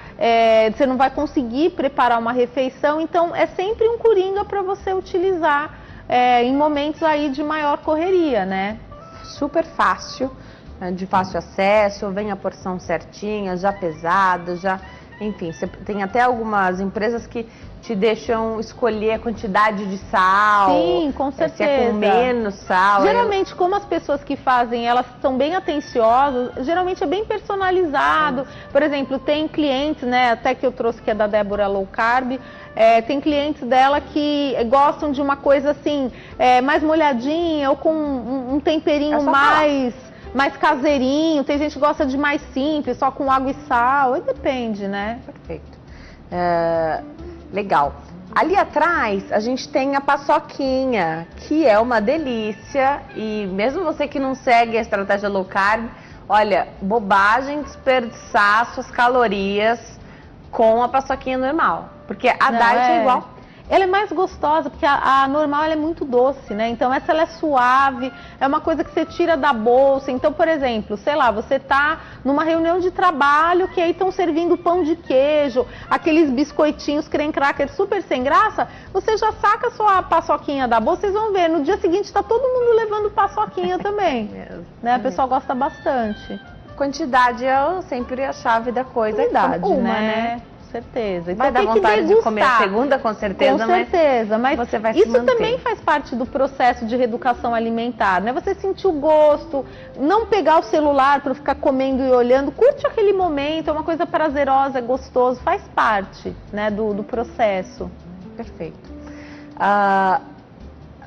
você não vai conseguir preparar uma refeição, então é sempre um coringa para você utilizar em momentos aí de maior correria, né? Super fácil, de fácil acesso, vem a porção certinha, já pesada, enfim, tem até algumas empresas que te deixam escolher a quantidade de sal. Sim, com certeza. Se é com menos sal. Geralmente, como as pessoas que fazem, elas são bem atenciosas, geralmente é bem personalizado. Por exemplo, tem clientes, né, até que eu trouxe que é da Débora Low Carb, tem clientes dela que gostam de uma coisa assim, mais molhadinha ou com um temperinho mais caseirinho. Tem gente que gosta de mais simples, só com água e sal, e depende, né? Perfeito. Legal. Ali atrás a gente tem a paçoquinha, que é uma delícia, e mesmo você que não segue a estratégia low carb, olha, bobagem desperdiçar suas calorias com a paçoquinha normal, porque a diet é igual. Ela é mais gostosa, porque a normal ela é muito doce, né? Então essa ela é suave, é uma coisa que você tira da bolsa. Então, por exemplo, sei lá, você tá numa reunião de trabalho que aí estão servindo pão de queijo, aqueles biscoitinhos creme cracker super sem graça, você já saca a sua paçoquinha da bolsa, vocês vão ver, no dia seguinte tá todo mundo levando paçoquinha também. Né? O pessoal gosta bastante. Quantidade é sempre a chave da coisa. Quantidade, né? Certeza. Vai dar vontade de comer a segunda, com certeza, mas você vai isso se manter. Também faz parte do processo de reeducação alimentar, né? Você sentir o gosto, não pegar o celular para ficar comendo e olhando, curte aquele momento, é uma coisa prazerosa, é gostoso, faz parte, né, do processo. Perfeito. A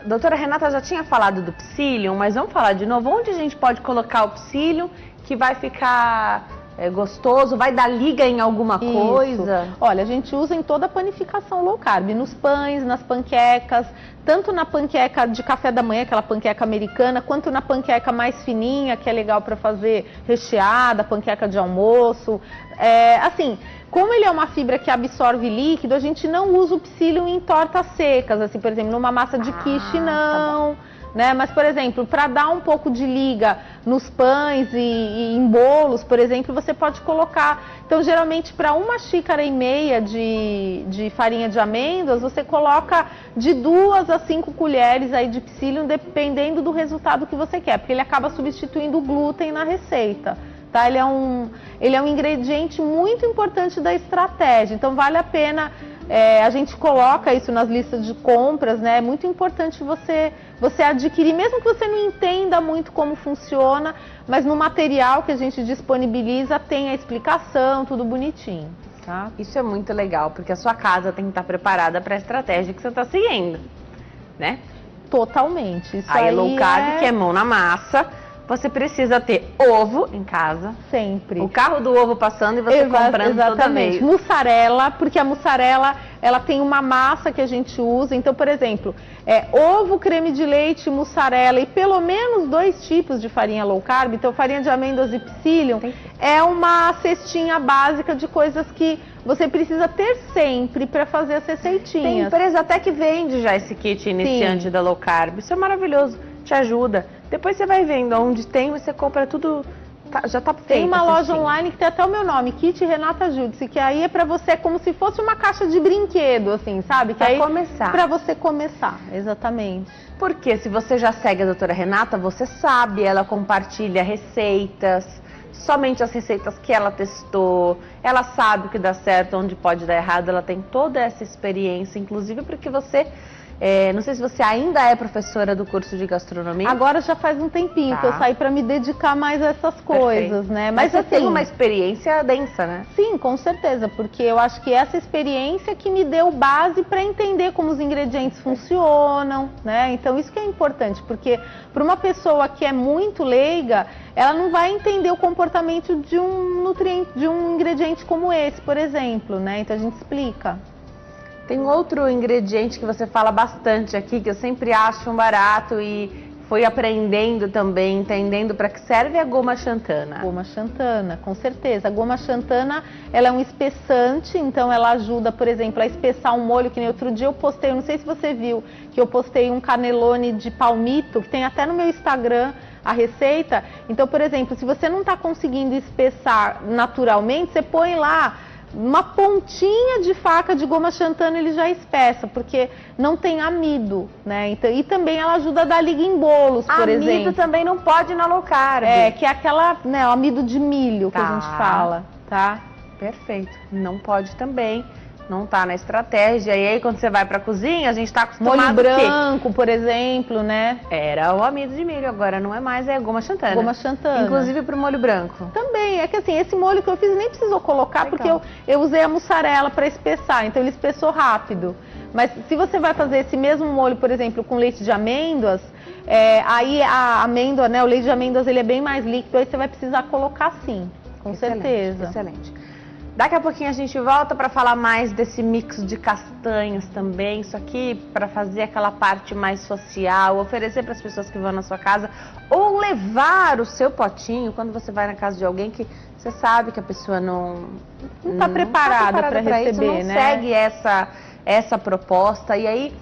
doutora Renata já tinha falado do psyllium, mas vamos falar de novo. Onde a gente pode colocar o psyllium que vai ficar gostoso, vai dar liga em alguma coisa? Olha, a gente usa em toda a panificação low carb, nos pães, nas panquecas, tanto na panqueca de café da manhã, aquela panqueca americana, quanto na panqueca mais fininha, que é legal para fazer recheada, panqueca de almoço. Assim, como ele é uma fibra que absorve líquido, a gente não usa o psyllium em tortas secas, assim, por exemplo, numa massa de quiche não. Tá bom. Né? Mas, por exemplo, para dar um pouco de liga nos pães e em bolos, por exemplo, você pode colocar. Então, geralmente, para 1,5 xícaras de farinha de amêndoas, você coloca de 2 a 5 colheres aí de psyllium, dependendo do resultado que você quer, porque ele acaba substituindo o glúten na receita. Tá? Ele é um ingrediente muito importante da estratégia, então vale a pena a gente coloca isso nas listas de compras, né? É muito importante você adquirir, mesmo que você não entenda muito como funciona, mas no material que a gente disponibiliza tem a explicação, tudo bonitinho, tá? Isso é muito legal, porque a sua casa tem que estar preparada para a estratégia que você está seguindo, né? Totalmente. Isso aí low carb, que é mão na massa, você precisa ter ovo em casa. Sempre. O carro do ovo passando e você comprando toda vez. Mussarela, porque a mussarela, ela tem uma massa que a gente usa. Então, por exemplo, ovo, creme de leite, mussarela e pelo menos 2 tipos de farinha low carb. Então, farinha de amêndoas e psyllium é uma cestinha básica de coisas que você precisa ter sempre para fazer as receitinhas. Tem empresa até que vende já esse kit iniciante da low carb. Isso é maravilhoso, te ajuda. Depois você vai vendo onde tem, você compra tudo, já tá feito. Tem uma loja online que tem até o meu nome, Kit Renata Giudice, que aí é pra você, como se fosse uma caixa de brinquedo, assim, sabe? Que pra começar. Pra você começar, exatamente. Porque se você já segue a doutora Renata, você sabe, ela compartilha receitas, somente as receitas que ela testou, ela sabe o que dá certo, onde pode dar errado, ela tem toda essa experiência, inclusive porque você... não sei se você ainda é professora do curso de gastronomia. Agora já faz um tempinho que eu saí para me dedicar mais a essas coisas, né? Mas você tem uma experiência densa, né? Sim, com certeza, porque eu acho que essa experiência que me deu base para entender como os ingredientes funcionam, né? Então isso que é importante, porque para uma pessoa que é muito leiga, ela não vai entender o comportamento de um nutriente, de um ingrediente como esse, por exemplo, né? Então a gente explica. Tem outro ingrediente que você fala bastante aqui, que eu sempre acho um barato e fui aprendendo também, entendendo para que serve a goma xantana. Goma xantana, com certeza. A goma xantana, ela é um espessante, então ela ajuda, por exemplo, a espessar um molho, que nem outro dia eu postei, eu não sei se você viu, que eu postei um cannelloni de palmito, que tem até no meu Instagram a receita. Então, por exemplo, se você não está conseguindo espessar naturalmente, você põe lá uma pontinha de faca de goma xantana, ele já espessa, porque não tem amido, né? Então, e também ela ajuda a dar liga em bolos, por exemplo. Amido também não pode na low carb. Que é aquela, né, o amido de milho que a gente fala, tá? Perfeito. Não pode também. Não tá na estratégia. E aí, quando você vai pra cozinha, a gente tá acostumado... Molho branco, por exemplo, né? Era o amido de milho, agora não é mais, é goma xantana. Goma xantana. Inclusive pro molho branco. Também, é que assim, esse molho que eu fiz nem precisou colocar, porque eu usei a mussarela para espessar, então ele espessou rápido. Mas se você vai fazer esse mesmo molho, por exemplo, com leite de amêndoas, aí a amêndoa, né, o leite de amêndoas, ele é bem mais líquido, aí você vai precisar colocar sim, com certeza. Excelente. Daqui a pouquinho a gente volta para falar mais desse mix de castanhas também, isso aqui para fazer aquela parte mais social, oferecer para as pessoas que vão na sua casa, ou levar o seu potinho quando você vai na casa de alguém que você sabe que a pessoa não está preparada para receber, isso, não segue essa proposta, e aí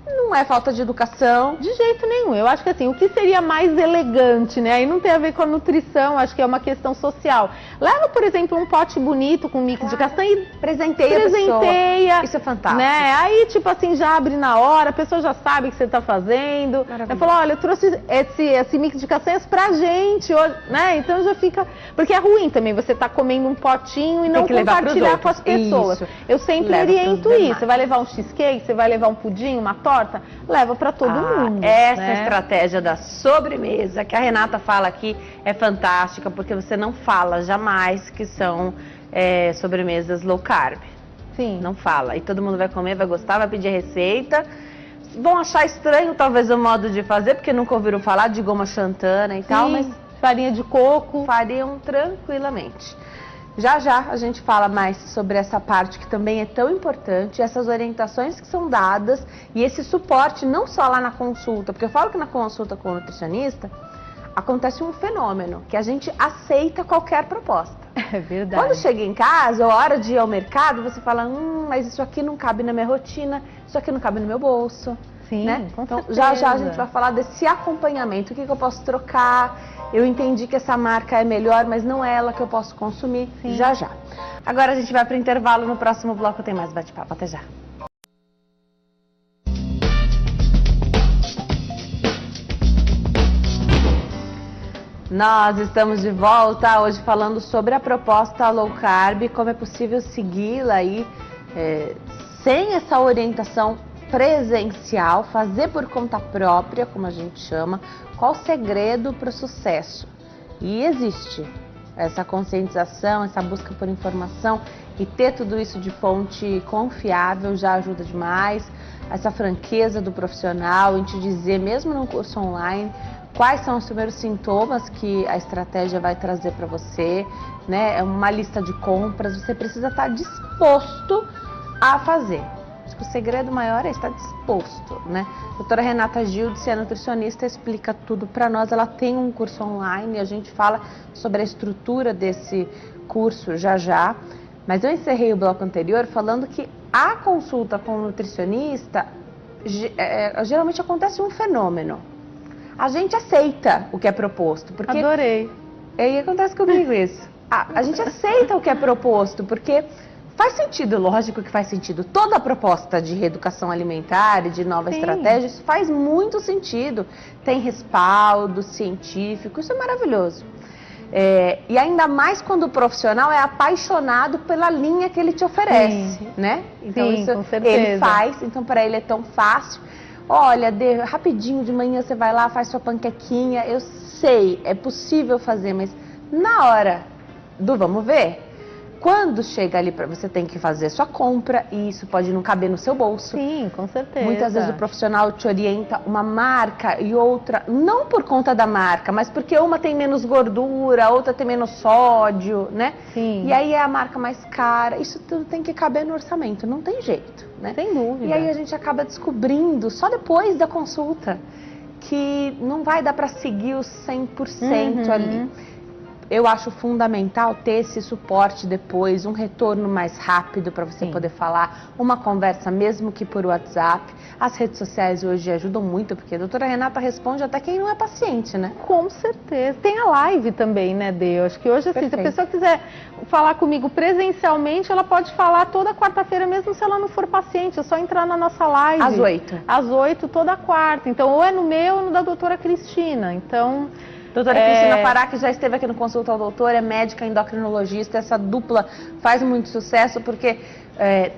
não é falta de educação. De jeito nenhum. Eu acho que assim, o que seria mais elegante, né? Aí não tem a ver com a nutrição, acho que é uma questão social. Leva, por exemplo, um pote bonito com mix de castanha e presenteia. Isso é fantástico. Né? Aí, tipo assim, já abre na hora, a pessoa já sabe o que você está fazendo. Eu falo, olha, eu trouxe esse mix de castanhas pra gente, né? Então já fica... Porque é ruim também você tá comendo um potinho e não compartilhar com as pessoas. Isso. Eu sempre oriento isso. Você vai levar um cheesecake, você vai levar um pudim, uma torta, leva para todo mundo. Essa estratégia da sobremesa que a Renata fala aqui é fantástica, porque você não fala jamais que são sobremesas low carb. Sim. Não fala. E todo mundo vai comer, vai gostar, vai pedir receita. Vão achar estranho talvez o modo de fazer, porque nunca ouviram falar de goma xantana e tal, mas farinha de coco. Fariam tranquilamente. Já já a gente fala mais sobre essa parte que também é tão importante, essas orientações que são dadas e esse suporte não só lá na consulta, porque eu falo que na consulta com o nutricionista acontece um fenômeno, que a gente aceita qualquer proposta. É verdade. Quando chega em casa, ou a hora de ir ao mercado, você fala, mas isso aqui não cabe na minha rotina, isso aqui não cabe no meu bolso. Sim, né? Com então, certeza. já a gente vai falar desse acompanhamento, o que eu posso trocar. Eu entendi que essa marca é melhor, mas não é ela que eu posso consumir. Sim. Já. Agora a gente vai para o intervalo, no próximo bloco tem mais bate-papo. Até já. Nós estamos de volta hoje falando sobre a proposta low carb, como é possível segui-la aí sem essa orientação presencial, fazer por conta própria, como a gente chama, qual o segredo para o sucesso? E existe essa conscientização, essa busca por informação, e ter tudo isso de fonte confiável já ajuda demais. Essa franqueza do profissional em te dizer, mesmo no curso online, quais são os primeiros sintomas que a estratégia vai trazer para você, né? É uma lista de compras, você precisa estar disposto a fazer. Acho que o segredo maior é estar disposto, né? A doutora Renata Gildes, é nutricionista, explica tudo para nós. Ela tem um curso online e a gente fala sobre a estrutura desse curso já. Mas eu encerrei o bloco anterior falando que a consulta com o nutricionista, geralmente acontece um fenômeno. A gente aceita o que é proposto. Porque... Adorei. E aí acontece comigo isso. A gente aceita o que é proposto, porque faz sentido, lógico que faz sentido. Toda a proposta de reeducação alimentar e de nova estratégia, isso faz muito sentido. Tem respaldo científico, isso é maravilhoso. E ainda mais quando o profissional é apaixonado pela linha que ele te oferece, né? Então Sim, isso com certeza. ele faz, então para ele é tão fácil. Olha, rapidinho de manhã você vai lá, faz sua panquequinha. Eu sei, é possível fazer, mas na hora do vamos ver, quando chega ali para você tem que fazer sua compra e isso pode não caber no seu bolso. Sim, com certeza. Muitas vezes o profissional te orienta uma marca e outra, não por conta da marca, mas porque uma tem menos gordura, a outra tem menos sódio, né? Sim. E aí é a marca mais cara. Isso tudo tem que caber no orçamento, não tem jeito, né? Sem dúvida. E aí a gente acaba descobrindo, só depois da consulta, que não vai dar para seguir os 100% ali. Eu acho fundamental ter esse suporte depois, um retorno mais rápido para você poder falar, uma conversa mesmo que por WhatsApp. As redes sociais hoje ajudam muito, porque a doutora Renata responde até quem não é paciente, né? Com certeza. Tem a live também, né, Dê? Eu acho que hoje, assim, se a pessoa quiser falar comigo presencialmente, ela pode falar toda quarta-feira, mesmo se ela não for paciente. É só entrar na nossa live. Às 8. Às 8, toda quarta. Então, ou é no meu ou no da doutora Cristina. Então... Doutora Cristina Fará, que já esteve aqui no Consulta ao Doutor, é médica endocrinologista. Essa dupla faz muito sucesso porque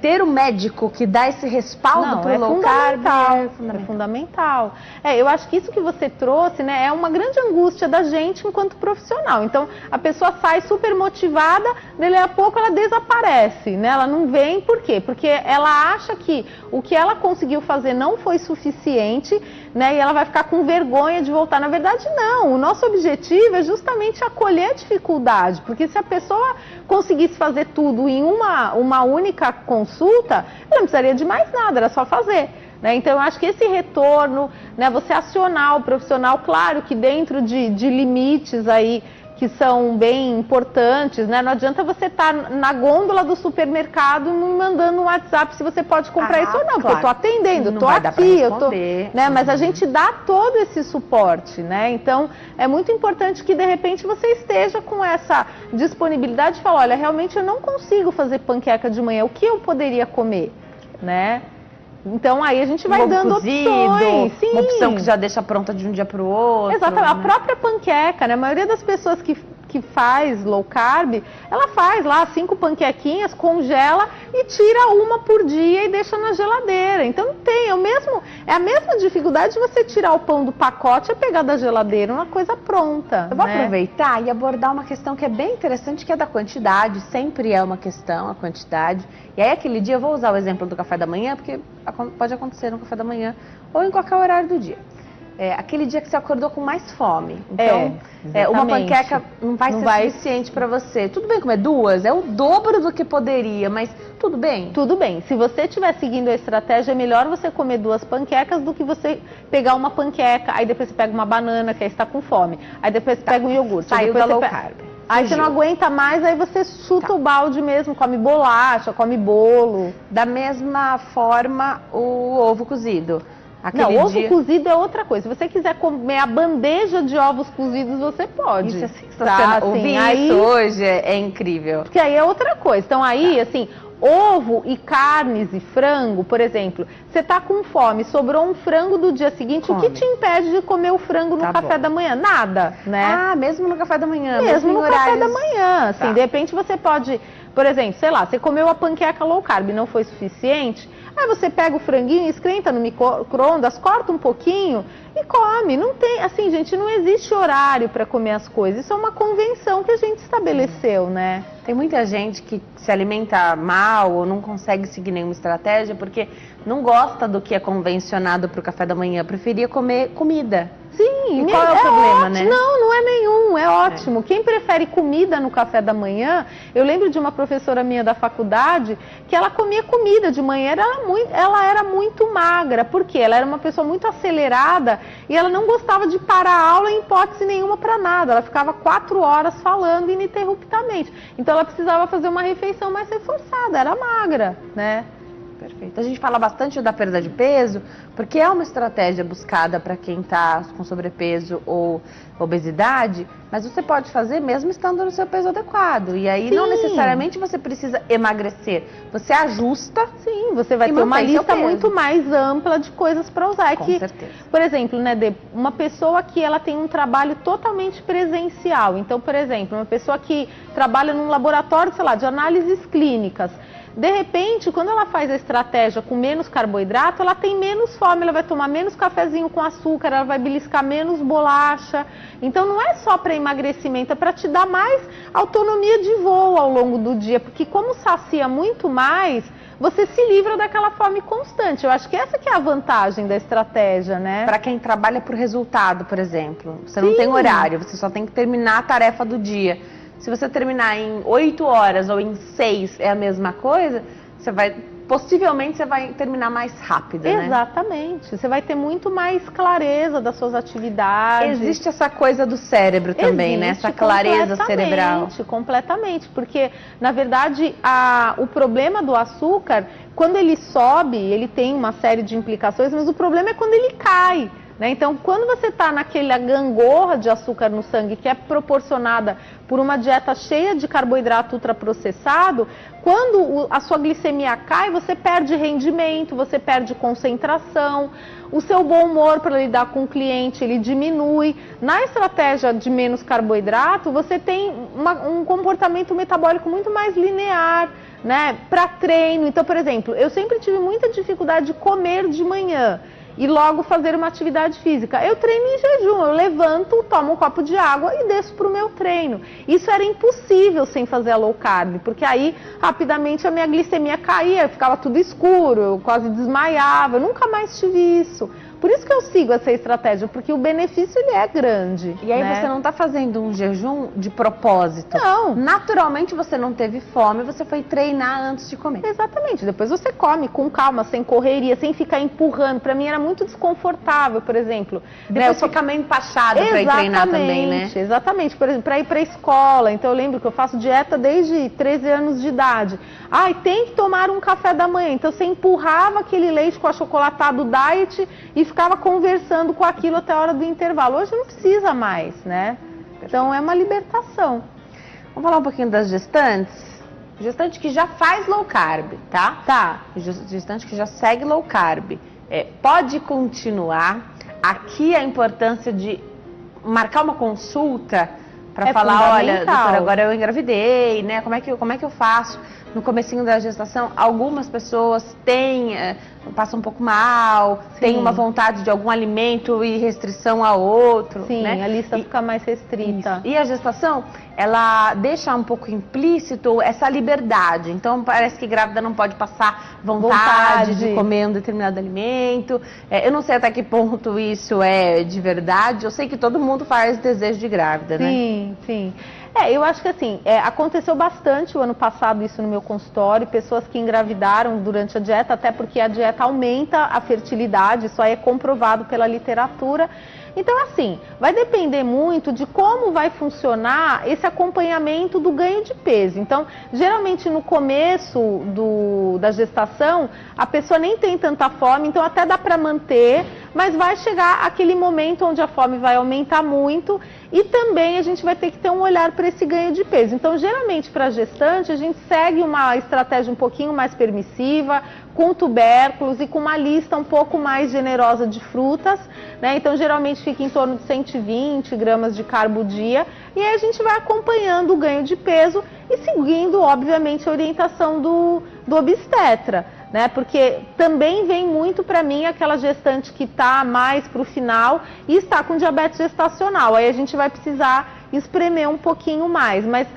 ter o médico que dá esse respaldo para o low carb é fundamental. Eu acho que isso que você trouxe, né, é uma grande angústia da gente enquanto profissional. Então, a pessoa sai super motivada, daí a pouco ela desaparece, né? Ela não vem, por quê? Porque ela acha que o que ela conseguiu fazer não foi suficiente, né? E ela vai ficar com vergonha de voltar. Na verdade, não. O nosso objetivo é justamente acolher a dificuldade, porque se a pessoa conseguisse fazer tudo em uma única consulta, ela não precisaria de mais nada, era só fazer. Né? Então, eu acho que esse retorno, né, você acionar o profissional, claro que dentro de limites aí que são bem importantes, né? Não adianta você estar na gôndola do supermercado me mandando um WhatsApp se você pode comprar isso ou não, porque eu estou atendendo, estou aqui, né? Mas a gente dá todo esse suporte, né? Então, é muito importante que de repente você esteja com essa disponibilidade de falar, olha, realmente eu não consigo fazer panqueca de manhã, o que eu poderia comer, né? Então aí a gente vai dando opções. Sim. Uma opção que já deixa pronta de um dia para o outro. Exatamente, né? A própria panqueca, né? A maioria das pessoas que faz low carb, ela faz lá 5 panquequinhas, congela e tira uma por dia e deixa na geladeira. Então é a mesma dificuldade de você tirar o pão do pacote e pegar da geladeira, uma coisa pronta. Eu vou aproveitar e abordar uma questão que é bem interessante, que é da quantidade. Sempre é uma questão, a quantidade. E aí aquele dia, eu vou usar o exemplo do café da manhã, porque pode acontecer no café da manhã ou em qualquer horário do dia. Aquele dia que você acordou com mais fome. Então, uma panqueca não vai ser suficiente para você. Tudo bem comer 2, é o dobro do que poderia, mas tudo bem? Tudo bem. Se você estiver seguindo a estratégia, é melhor você comer 2 panquecas do que você pegar uma panqueca, aí depois você pega uma banana, que aí está com fome. Aí depois você pega um iogurte. Saiu da low carb. Aí você não aguenta mais, aí você chuta o balde mesmo, come bolacha, come bolo. Da mesma forma, o ovo cozido. Ovo cozido é outra coisa. Se você quiser comer a bandeja de ovos cozidos, você pode. Isso é sensacional. Ouvir isso hoje é incrível. Porque aí é outra coisa. Então aí, assim, ovo e carnes e frango, por exemplo, você tá com fome, sobrou um frango do dia seguinte, o que te impede de comer o frango no café da manhã? Nada, né? Ah, mesmo no café da manhã? Mesmo no café da manhã, assim, de repente você pode, por exemplo, sei lá, você comeu a panqueca low carb, não foi suficiente, Aí você pega o franguinho, esquenta no micro-ondas, corta um pouquinho e come. Não tem, assim, gente, não existe horário para comer as coisas. Isso é uma convenção que a gente estabeleceu, né? Tem muita gente que se alimenta mal ou não consegue seguir nenhuma estratégia porque não gosta do que é convencionado para o café da manhã, preferia comer comida. Sim, e qual é o problema, ótimo. né? Não, não é nenhum, é ótimo. Quem prefere comida no café da manhã, eu lembro de uma professora minha da faculdade que ela comia comida de manhã, ela era muito magra, porque ela era uma pessoa muito acelerada e ela não gostava de parar a aula em hipótese nenhuma para nada. Ela ficava 4 horas falando ininterruptamente. Então ela precisava fazer uma refeição mais reforçada, era magra, né? Perfeito. A gente fala bastante da perda de peso, porque é uma estratégia buscada para quem está com sobrepeso ou obesidade, mas você pode fazer mesmo estando no seu peso adequado. E aí não necessariamente você precisa emagrecer, você ajusta. Sim, você vai ter uma lista muito mais ampla de coisas para usar. Com certeza. Por exemplo, né, uma pessoa que ela tem um trabalho totalmente presencial. Então, por exemplo, uma pessoa que trabalha num laboratório, sei lá, de análises clínicas. De repente, quando ela faz a estratégia com menos carboidrato, ela tem menos fome, ela vai tomar menos cafezinho com açúcar, ela vai beliscar menos bolacha. Então não é só para emagrecimento, é para te dar mais autonomia de voo ao longo do dia, porque como sacia muito mais, você se livra daquela fome constante. Eu acho que essa que é a vantagem da estratégia, né? Para quem trabalha por resultado, por exemplo, você não tem horário, você só tem que terminar a tarefa do dia. Se você terminar em 8 horas ou em 6 é a mesma coisa, possivelmente você vai terminar mais rápido, né? Exatamente. Você vai ter muito mais clareza das suas atividades. Existe essa coisa do cérebro também, né? Essa clareza cerebral. Completamente, porque na verdade o problema do açúcar, quando ele sobe, ele tem uma série de implicações, mas o problema é quando ele cai. Então, quando você está naquela gangorra de açúcar no sangue que é proporcionada por uma dieta cheia de carboidrato ultraprocessado, quando a sua glicemia cai, você perde rendimento, você perde concentração, o seu bom humor para lidar com o cliente, ele diminui. Na estratégia de menos carboidrato, você tem um comportamento metabólico muito mais linear, né? Para treino. Então, por exemplo, eu sempre tive muita dificuldade de comer de manhã e logo fazer uma atividade física. Eu treino em jejum, eu levanto, tomo um copo de água e desço para o meu treino. Isso era impossível sem fazer a low carb, porque aí rapidamente a minha glicemia caía, ficava tudo escuro, eu quase desmaiava, eu nunca mais tive isso. Por isso que eu sigo essa estratégia, porque o benefício ele é grande. E aí você não está fazendo um jejum de propósito. Não. Naturalmente você não teve fome, você foi treinar antes de comer. Exatamente. Depois você come com calma, sem correria, sem ficar empurrando. Para mim era muito desconfortável, por exemplo. Depois fica meio empachado para ir treinar também, né? Exatamente. Por exemplo, para ir para a escola. Então eu lembro que eu faço dieta desde 13 anos de idade. Ai, tem que tomar um café da manhã. Então você empurrava aquele leite com achocolatado diet e ficava conversando com aquilo até a hora do intervalo. Hoje não precisa mais, né? Então é uma libertação. Vamos falar um pouquinho das gestantes? Gestante que já faz low carb, tá? Tá. Gestante que já segue low carb. Pode continuar. Aqui a importância de marcar uma consulta para falar, olha, doutora, agora eu engravidei, né? Como é que eu faço? No comecinho da gestação, algumas pessoas passam um pouco mal, têm uma vontade de algum alimento e restrição a outro. Sim, né? A lista fica mais restrita. Isso. E a gestação, ela deixa um pouco implícito essa liberdade. Então, parece que grávida não pode passar vontade de comer um determinado alimento. Eu não sei até que ponto isso é de verdade. Eu sei que todo mundo faz desejo de grávida, né? Sim, sim. Eu acho que assim, aconteceu bastante o ano passado isso no meu consultório, pessoas que engravidaram durante a dieta, até porque a dieta aumenta a fertilidade, isso aí é comprovado pela literatura. Então, assim, vai depender muito de como vai funcionar esse acompanhamento do ganho de peso. Então, geralmente no começo da gestação, a pessoa nem tem tanta fome, então até dá para manter, mas vai chegar aquele momento onde a fome vai aumentar muito e também a gente vai ter que ter um olhar para esse ganho de peso. Então, geralmente para a gestante, a gente segue uma estratégia um pouquinho mais permissiva, com tubérculos e com uma lista um pouco mais generosa de frutas, né? Então, geralmente fica em torno de 120 gramas de carbo dia e aí a gente vai acompanhando o ganho de peso e seguindo, obviamente, a orientação do obstetra. né? Porque também vem muito para mim aquela gestante que está mais para o final e está com diabetes gestacional. Aí a gente vai precisar espremer um pouquinho mais, mas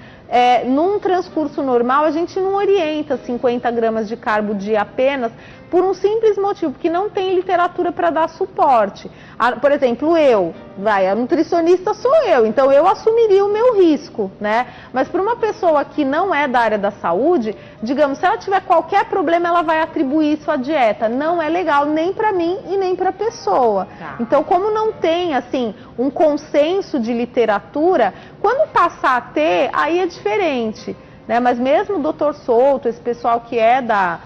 num transcurso normal a gente não orienta 50 gramas de carbo dia apenas por um simples motivo, porque não tem literatura para dar suporte. Por exemplo, a nutricionista sou eu, então eu assumiria o meu risco, né? Mas para uma pessoa que não é da área da saúde, digamos, se ela tiver qualquer problema, ela vai atribuir isso à dieta. Não é legal nem para mim e nem para a pessoa. Tá. Então, como não tem, assim, um consenso de literatura, quando passar a ter, aí é diferente, né? Mas mesmo o Dr. Souto, esse pessoal que é da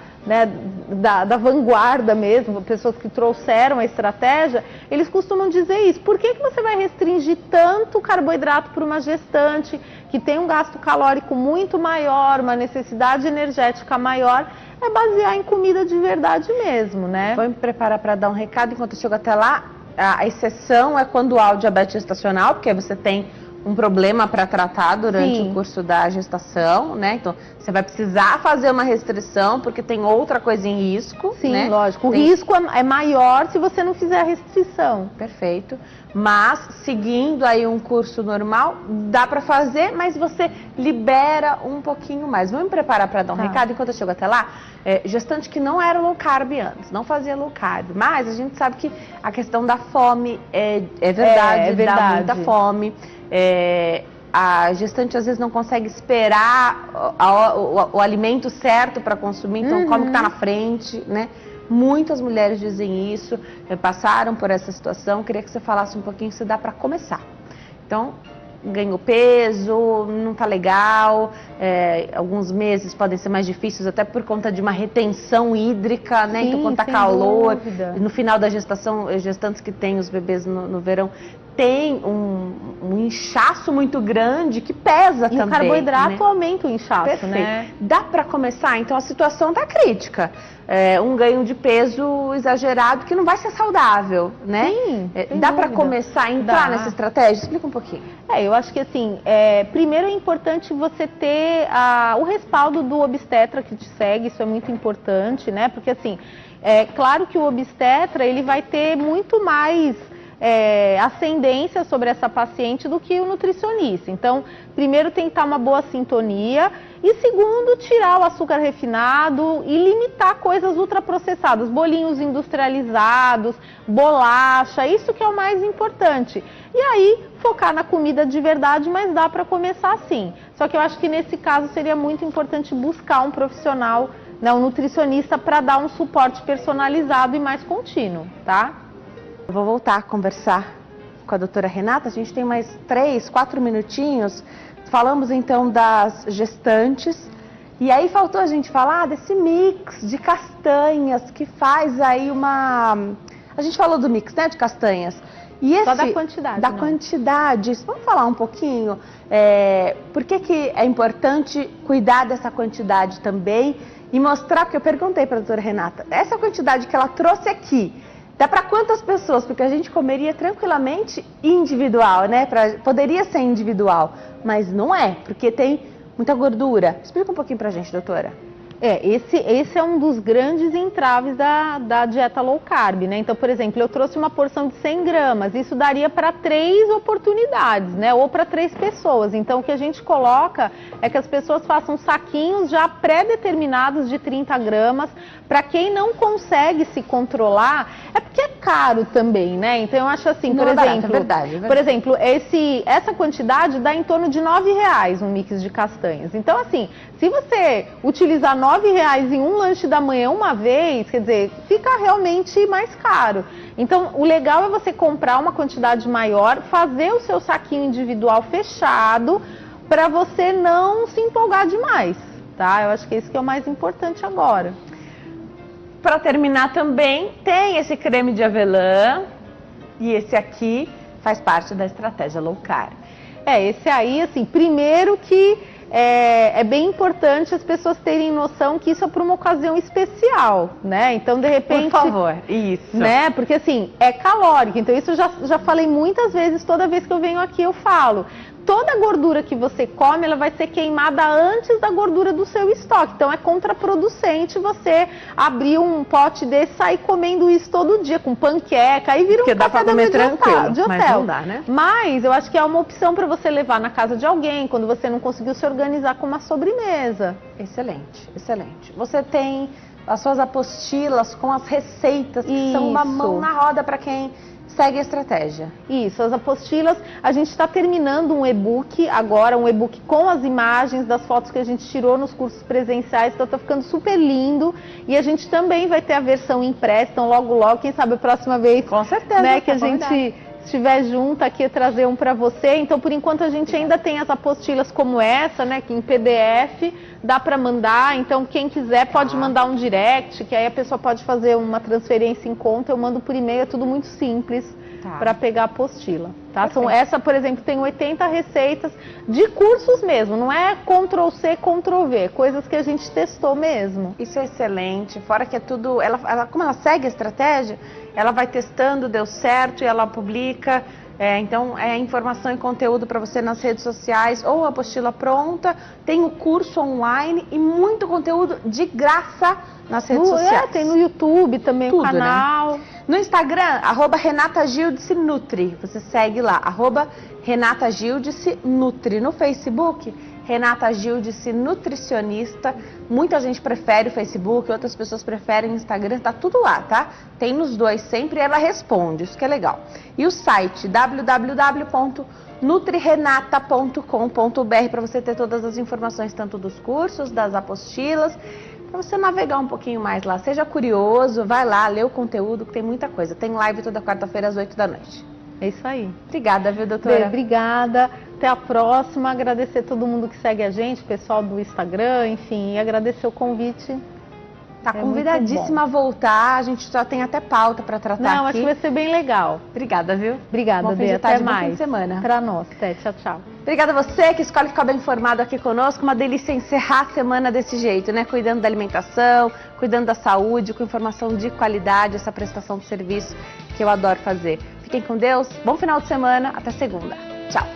vanguarda mesmo, pessoas que trouxeram a estratégia, eles costumam dizer isso. Por que você vai restringir tanto carboidrato para uma gestante que tem um gasto calórico muito maior, uma necessidade energética maior? É basear em comida de verdade mesmo, né? Vou me preparar para dar um recado enquanto eu chego até lá. A exceção é quando há o diabetes gestacional, porque você tem um problema para tratar durante o curso da gestação, né? Então, você vai precisar fazer uma restrição, porque tem outra coisa em risco. Sim, né? lógico. O risco é maior se você não fizer a restrição. Perfeito. Mas, seguindo aí um curso normal, dá para fazer, mas você libera um pouquinho mais. Vamos me preparar para dar um recado enquanto eu chego até lá. Gestante que não era low carb antes, não fazia low carb, mas a gente sabe que a questão da fome é verdade, dá muita fome. A gestante às vezes não consegue esperar o alimento certo para consumir, então come o que está na frente, né? Muitas mulheres dizem isso, passaram por essa situação. Queria que você falasse um pouquinho se dá para começar. Então, ganhou peso, não tá legal, alguns meses podem ser mais difíceis até por conta de uma retenção hídrica, né? Sim, então quando tá calor, no final da gestação, gestantes que têm os bebês no verão, tem um inchaço muito grande que pesa também. E o carboidrato, né? aumenta o inchaço, Perfeito. né? Dá para começar? Então a situação tá crítica. Um ganho de peso exagerado que não vai ser saudável, né? Sim, dá para começar a entrar nessa estratégia? Explica um pouquinho. Eu acho que assim, primeiro é importante você ter o respaldo do obstetra que te segue, isso é muito importante, né? Porque assim, claro que o obstetra, ele vai ter muito mais ascendência sobre essa paciente do que o nutricionista. Então, primeiro tentar uma boa sintonia e segundo, tirar o açúcar refinado e limitar coisas ultraprocessadas, bolinhos industrializados, bolacha, isso que é o mais importante. E aí, focar na comida de verdade, mas dá para começar sim. Só que eu acho que nesse caso seria muito importante buscar um profissional, né, um nutricionista, para dar um suporte personalizado e mais contínuo, tá? Eu vou voltar a conversar com a doutora Renata, a gente tem mais 3, 4 minutinhos. Falamos então das gestantes, e aí faltou a gente falar desse mix de castanhas que faz aí a gente falou do mix, né, de castanhas. E só da quantidade. Da quantidade. Vamos falar um pouquinho? Por que é importante cuidar dessa quantidade também e mostrar, porque eu perguntei para a doutora Renata, essa quantidade que ela trouxe aqui, dá para quantas pessoas? Porque a gente comeria tranquilamente individual, né? Poderia ser individual, mas não é, porque tem muita gordura. Explica um pouquinho pra gente, doutora. Esse é um dos grandes entraves da dieta low carb, né? Então, por exemplo, eu trouxe uma porção de 100 gramas, isso daria para 3 oportunidades, né? Ou para 3 pessoas. Então, o que a gente coloca é que as pessoas façam saquinhos já pré-determinados de 30 gramas. Para quem não consegue se controlar, é porque é caro também, né? Então, eu acho assim, por exemplo, verdade. Por exemplo, essa quantidade dá em torno de R$9 um mix de castanhas. Então, assim, se você utilizar R$9 em um lanche da manhã uma vez, quer dizer, fica realmente mais caro. Então, o legal é você comprar uma quantidade maior, fazer o seu saquinho individual fechado, para você não se empolgar demais, tá? Eu acho que esse que é o mais importante agora. Para terminar também, tem esse creme de avelã, e esse aqui faz parte da estratégia low carb. Esse aí, assim, primeiro que é bem importante as pessoas terem noção que isso é para uma ocasião especial, né? Então, de repente... Por favor, isso. Né? Porque, assim, é calórico. Então, isso eu já falei muitas vezes, toda vez que eu venho aqui eu falo. toda a gordura que você come, ela vai ser queimada antes da gordura do seu estoque. Então é contraproducente você abrir um pote desse e sair comendo isso todo dia, com panqueca, aí vira um dá pra comer tranquilo, de hotel. mas não dá, né? Mas eu acho que é uma opção para você levar na casa de alguém, quando você não conseguiu se organizar com uma sobremesa. Excelente, excelente. Você tem as suas apostilas com as receitas, que são uma mão na roda para quem segue a estratégia. Isso, as apostilas, a gente está terminando um e-book agora, um e-book com as imagens das fotos que a gente tirou nos cursos presenciais, então tá ficando super lindo. E a gente também vai ter a versão impressa, então logo, quem sabe a próxima vez, com certeza, né, que a gente estiver junto aqui, trazer um para você. Então, por enquanto, a gente ainda tem as apostilas como essa, né, que em PDF, dá para mandar. Então, quem quiser pode mandar um direct, que aí a pessoa pode fazer uma transferência em conta, eu mando por e-mail, é tudo muito simples para pegar a apostila. Tá? Essa, por exemplo, tem 80 receitas de cursos mesmo, não é Ctrl+C, Ctrl+V, coisas que a gente testou mesmo. Isso é excelente, fora que é tudo, como ela segue a estratégia, ela vai testando, deu certo e ela publica. Então é informação e conteúdo para você nas redes sociais, ou a apostila pronta, tem o curso online e muito conteúdo de graça nas redes sociais. Tem no YouTube também, o canal. Né? No Instagram, @RenataGildice-Nutri, você segue lá, @RenataGildice-Nutri. No Facebook, Renata Gildice Nutricionista. Muita gente prefere o Facebook, outras pessoas preferem o Instagram, tá tudo lá, tá? Tem nos dois sempre e ela responde, isso que é legal. E o site www.nutrirenata.com.br para você ter todas as informações, tanto dos cursos, das apostilas, para você navegar um pouquinho mais lá. Seja curioso, vai lá, lê o conteúdo, que tem muita coisa. Tem live toda quarta-feira às 8 da noite. É isso aí. Obrigada, viu, doutora? Obrigada. Até a próxima. Agradecer a todo mundo que segue a gente, pessoal do Instagram, enfim, e agradecer o convite. Tá convidadíssima a voltar. A gente já tem até pauta para tratar aqui. Acho que vai ser bem legal. Obrigada, viu? Obrigada, Bê. Até mais. Bom fim de semana. Para nós. Até. Tchau, tchau. Obrigada a você que escolhe ficar bem informado aqui conosco. Uma delícia encerrar a semana desse jeito, né? Cuidando da alimentação, cuidando da saúde, com informação de qualidade, essa prestação de serviço que eu adoro fazer. Fiquem com Deus. Bom final de semana. Até segunda. Tchau.